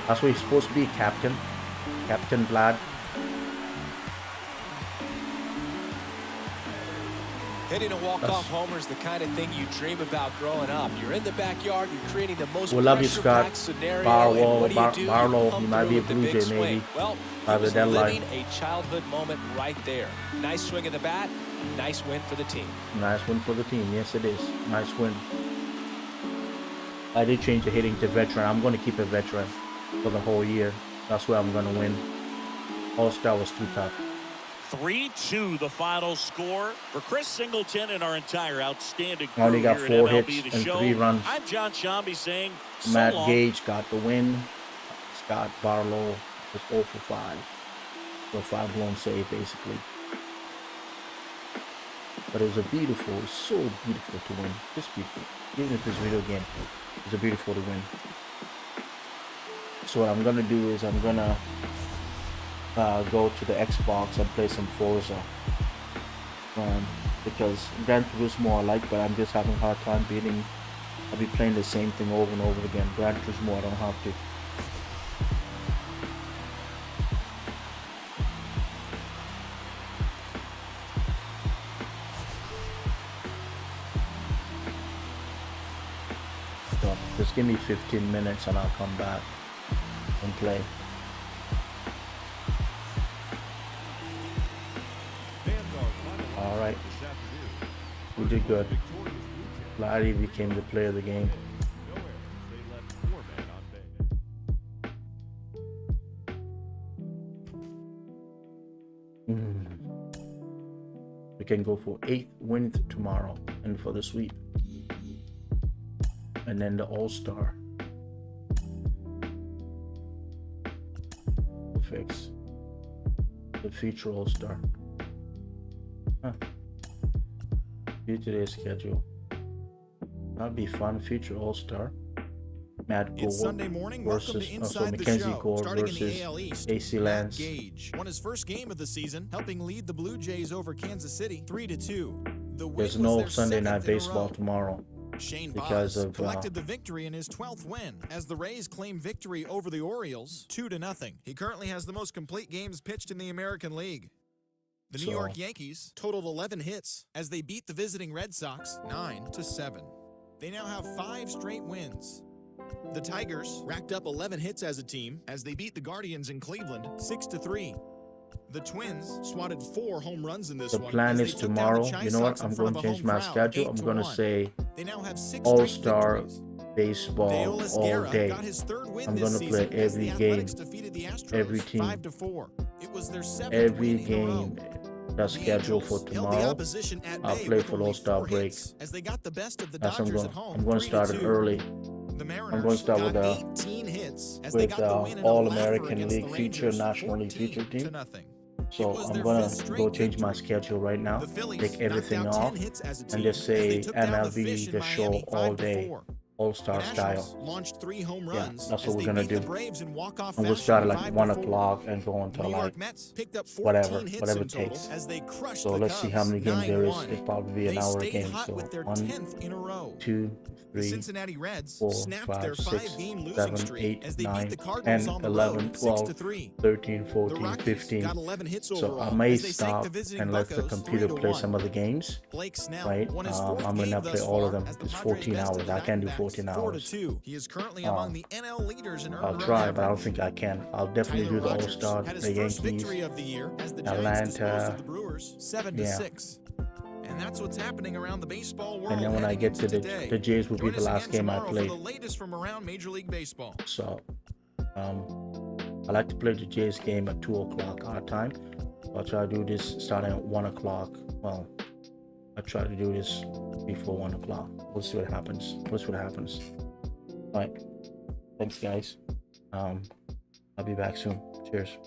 Speaker 2: That's what he's supposed to be, Captain. Captain Vlad.
Speaker 3: Hitting a walk-off homer is the kind of thing you dream about growing up. You're in the backyard, you're creating the most
Speaker 2: We love you, Scott.
Speaker 3: pressure-packed scenario.
Speaker 2: Barlow,
Speaker 3: and what do you do?
Speaker 2: Barlow,
Speaker 3: You come
Speaker 2: he might
Speaker 3: through
Speaker 2: be a
Speaker 3: with the
Speaker 2: Blue
Speaker 3: big
Speaker 2: Jay,
Speaker 3: swing.
Speaker 2: maybe.
Speaker 3: Well,
Speaker 2: By
Speaker 3: he
Speaker 2: the
Speaker 3: was
Speaker 2: deadline.
Speaker 3: living a childhood moment right there. Nice swing of the bat, nice win for the team.
Speaker 2: Nice win for the team. Yes, it is. Nice win. I did change the hitting to veteran. I'm going to keep a veteran for the whole year. That's where I'm going to win. All-Star was too tough.
Speaker 1: 3-2 the final score for Chris Singleton and our entire outstanding crew
Speaker 2: Only got
Speaker 1: here
Speaker 2: 4
Speaker 1: at MLB
Speaker 2: hits
Speaker 1: The
Speaker 2: and
Speaker 1: Show.
Speaker 2: 3 runs.
Speaker 1: I'm John Shambi saying so
Speaker 2: Matt
Speaker 1: long.
Speaker 2: Gage got the win. Scott Barlow was 0 for 5. So 5 blown save, basically. But it was so beautiful to win. Just beautiful. Even if it's video game, it's a beautiful to win. So what I'm going to do is I'm going to go to the Xbox and play some Forza. Because Gran Turismo I like, but I'm just having a hard time beating. I'll be playing the same thing over and over again. Gran Turismo I don't have to. So just give me 15 minutes and I'll come back and play. Alright, we did good. Larry became the player of the game. We can go for 8th win tomorrow and for the sweep. And then the All-Star. We'll fix the future All-Star. View today's schedule. That'd be fun. Future All-Star. Matt Gore
Speaker 6: Sunday morning.
Speaker 2: versus Mackenzie Gore versus AC Lance.
Speaker 6: Gage won his first game of the season, helping lead the Blue Jays over Kansas City 3-2.
Speaker 2: There's no Sunday night baseball tomorrow
Speaker 6: Shane
Speaker 2: because
Speaker 6: Baz
Speaker 2: of
Speaker 6: collected the victory in his 12th win as the Rays claim victory over the Orioles 2-0. He currently has the most complete games pitched in the American League. The New York Yankees totaled 11 hits as they beat the visiting Red Sox 9-7. They now have 5 straight wins. The Tigers racked up 11 hits as a team as they beat the Guardians in Cleveland 6-3. The Twins swatted 4 home runs in this one.
Speaker 2: The plan is tomorrow. You know what? I'm going to change my schedule. I'm going to say All-Star baseball all day. I'm going to play every game, every team, every game that's scheduled for tomorrow. I'll play for All-Star break. That's I'm going to start it early. I'm going to start with All-American League feature, National League feature team. So I'm going to go change my schedule right now, take everything off, and just say MLB The Show all day. All-Star style.
Speaker 6: Launched 3 home
Speaker 2: Yeah,
Speaker 6: runs
Speaker 2: that's
Speaker 6: as
Speaker 2: what we're
Speaker 6: they
Speaker 2: gonna
Speaker 6: beat
Speaker 2: do.
Speaker 6: the Braves in walk-off
Speaker 2: And we'll
Speaker 6: fashion
Speaker 2: start at like 1
Speaker 6: 5-4.
Speaker 2: o'clock and go until
Speaker 6: New
Speaker 2: like
Speaker 6: York Mets picked up 14
Speaker 2: whatever
Speaker 6: hits
Speaker 2: it
Speaker 6: in total
Speaker 2: takes.
Speaker 6: as they crushed
Speaker 2: So
Speaker 6: the
Speaker 2: let's see how
Speaker 6: Cubs
Speaker 2: many games there is.
Speaker 6: 9-1.
Speaker 2: It'll probably be an
Speaker 6: They
Speaker 2: hour
Speaker 6: stayed
Speaker 2: game.
Speaker 6: hot
Speaker 2: So
Speaker 6: with their
Speaker 2: 1,
Speaker 6: 10th in a row.
Speaker 2: 2,
Speaker 6: The
Speaker 2: 3,
Speaker 6: Cincinnati Reds
Speaker 2: 4,
Speaker 6: snapped their
Speaker 2: 5, 6,
Speaker 6: 5-game losing
Speaker 2: 7,
Speaker 6: streak
Speaker 2: 8,
Speaker 6: as they
Speaker 2: 9,
Speaker 6: beat the Cardinals
Speaker 2: 10,
Speaker 6: on the
Speaker 2: 11,
Speaker 6: road
Speaker 2: 12,
Speaker 6: 6-3.
Speaker 2: 13,
Speaker 6: The
Speaker 2: 14,
Speaker 6: Rockies
Speaker 2: 15.
Speaker 6: got 11 hits
Speaker 2: So
Speaker 6: overall
Speaker 2: I may
Speaker 6: as they sank
Speaker 2: stop
Speaker 6: the visiting
Speaker 2: and let the
Speaker 6: Buccos
Speaker 2: computer play
Speaker 6: 3-1.
Speaker 2: some of the games.
Speaker 6: Blake Snell
Speaker 2: Right?
Speaker 6: won his
Speaker 2: I'm
Speaker 6: 4th
Speaker 2: gonna
Speaker 6: game
Speaker 2: play
Speaker 6: thus
Speaker 2: all of
Speaker 6: far
Speaker 2: them.
Speaker 6: as the
Speaker 2: It's
Speaker 6: Padres
Speaker 2: 14
Speaker 6: bested
Speaker 2: hours. I can't do
Speaker 6: back-to-backs
Speaker 2: 14 hours.
Speaker 6: 4-2. He is currently among the NL leaders in earned
Speaker 2: I'll
Speaker 6: run
Speaker 2: try, but I don't
Speaker 6: average.
Speaker 2: think I can. I'll definitely do the
Speaker 6: Tyler
Speaker 2: All-Star,
Speaker 6: Rogers had his
Speaker 2: the
Speaker 6: first
Speaker 2: Yankees,
Speaker 6: victory of the year as the Giants
Speaker 2: Atlanta.
Speaker 6: disposed of the Brewers 7-6. And that's what's happening around the baseball world.
Speaker 2: And then when I
Speaker 6: heading
Speaker 2: get to
Speaker 6: into today.
Speaker 2: the Jays will be
Speaker 6: Join
Speaker 2: the
Speaker 6: us
Speaker 2: last
Speaker 6: again
Speaker 2: game I
Speaker 6: tomorrow
Speaker 2: play.
Speaker 6: for the latest from around Major League Baseball.
Speaker 2: So, I like to play the Jays game at 2 o'clock our time. So I'll try to do this starting at 1 o'clock. Well, I'll try to do this before 1 o'clock. We'll see what happens. We'll see what happens. All right. Thanks, guys. I'll be back soon. Cheers.